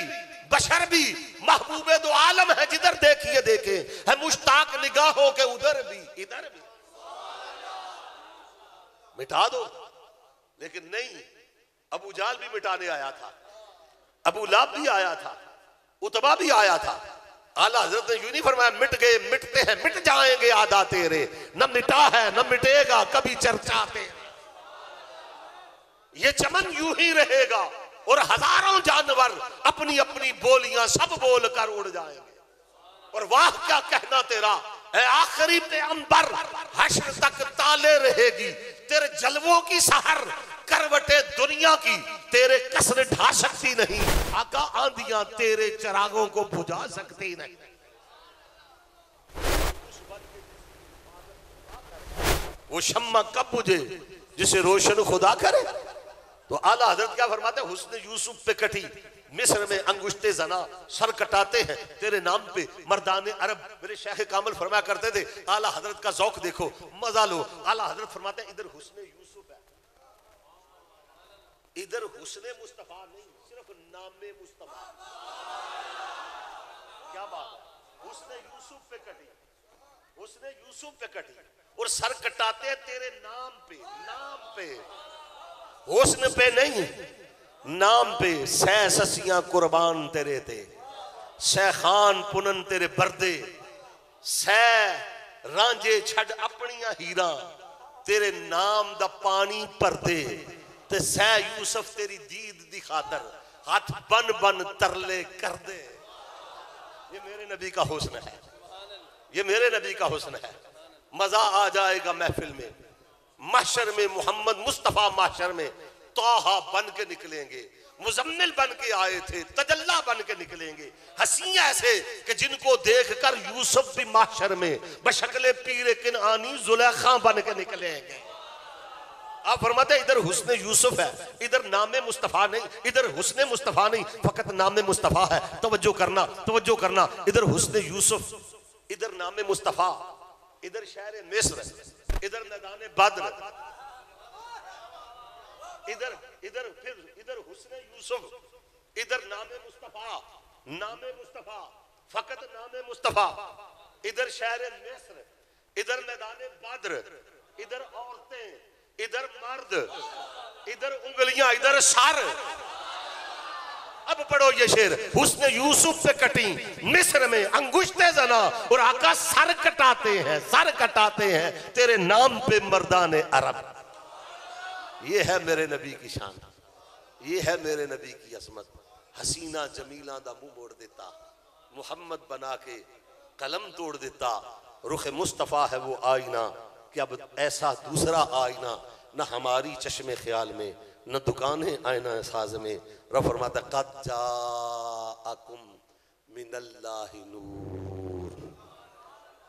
बशर भी, महबूबे दो आलम है, जिधर देखिए देखे है मुश्ताक निगाहों के, उधर भी इधर भी। मिटा दो, लेकिन नहीं, अबू जाल भी मिटाने आया था, अबू लाब भी आया था, उतबा भी आया था। आला हजरत ने यूं नहीं फरमाया मिट गए, मिटते हैं, मिट जाएंगे आदा तेरे, न मिटा है न मिटेगा कभी चर्चा तेरे। ये चमन यूं ही रहेगा और हजारों जानवर अपनी अपनी बोलियां सब बोलकर उड़ जाएंगे। और वाह क्या कहना तेरा है आखिरी पे अंबर, हश्र तक ताले रहेगी तेरे जलवों की सहर, करवटे दुनिया की तेरे कसर ढा सकती नहीं, आका आंधियां तेरे चिरागों को बुझा सकती नहीं। वो शम्मा कब बुझे जिसे रोशन खुदा करे। तो आला हजरत क्या फरमाते हैं, हुस्न यूसुफ पे कटी मिस्र में अंगुश्ते जना, सर कटाते हैं तेरे नाम पे मर्दाने अरब। मेरे शेख कामल फरमाया करते थे, आला हजरत का ज़ौक़ देखो, मजा लो। आला हजरत फरमाते हैं इधर हुस्न यूसुफ है, इधर हुस्ने मुस्तफा नहीं, सिर्फ नामे मुस्तफा। क्या बात है, हुस्ने यूसुफ पे कटी, हुस्ने यूसुफ पे कटी और सर कटाते हैं तेरे नाम पे, नाम पे, हुस्न पे नहीं, नाम पे। सै ससियां कुर्बान तेरे ते, सै खान पुनन तेरे बरदे, सै रांझे छड़ अपनियां हीरा तेरे नाम दा पानी भरदे, ते सै यूसुफ तेरी दीद दी खातर हाथ बन बन तरले कर दे। ये मेरे नबी का हुस्न है, ये मेरे नबी का हुस्न है। मजा आ जाएगा महफिल में, महशर में मोहम्मद मुस्तफा महशर में तोहा बन के निकलेंगे, मुजम्मिल बन के आए थे, तजल्ला बन के निकलेंगे। हंसी ऐसे कि जिनको देखकर यूसुफ भी महशर में बशक्ले पीर किनानी जुलेखा बन के निकलेंगे। आप फरमाते हैं इधर हुस्न यूसुफ है, इधर नाम मुस्तफ़ा नहीं, इधर हुस्न मुस्तफ़ा नहीं, फकत नाम मुस्तफ़ा है। तवज्जो करना, तवज्जो करना। इधर हुस्न यूसुफ, इधर नाम मुस्तफ़ा, इधर शहर मिस्र, इधर मैदान बद्र, इधर इधर फिर इधर हुस्न यूसुफ, इधर नाम मुस्तफ़ा, नाम मुस्तफ़ा, फकत नाम मुस्तफ़ा, इधर शहर मिस्र, इधर मैदान बद्र, इधर औरतें, इधर मर्द, इधर उंगलियां, इधर सर। अब पढ़ो ये शेर। हुस्न यूसुफ पे कटी मिस्र में अंगुश्ते जना, और आका सर कटाते हैं, सर कटाते हैं तेरे नाम पे मर्दाने अरब। ये है मेरे नबी की शान, ये है मेरे नबी की असमत। हसीना जमीला दा मुंह मोड़ देता, मुहम्मद बना के कलम तोड़ देता। रुख मुस्तफ़ा है वो आईना कि अब ऐसा दूसरा आईना न हमारी चश्मे ख्याल में, न दुकानें आईना साज में। रब फरमाता क़द जाअकुम मिनल्लाहि नूर।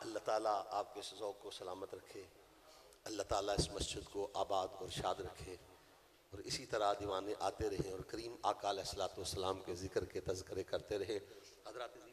अल्लाह ताला आपके इस ज़ौक़ को सलामत रखे, अल्लाह ताला इस मस्जिद को आबाद और शाद रखे, और इसी तरह दीवाने आते रहे और करीम आका अलैहिस्सलातु वस्सलाम के ज़िक्र के तज़किरे करते रहे। हज़रात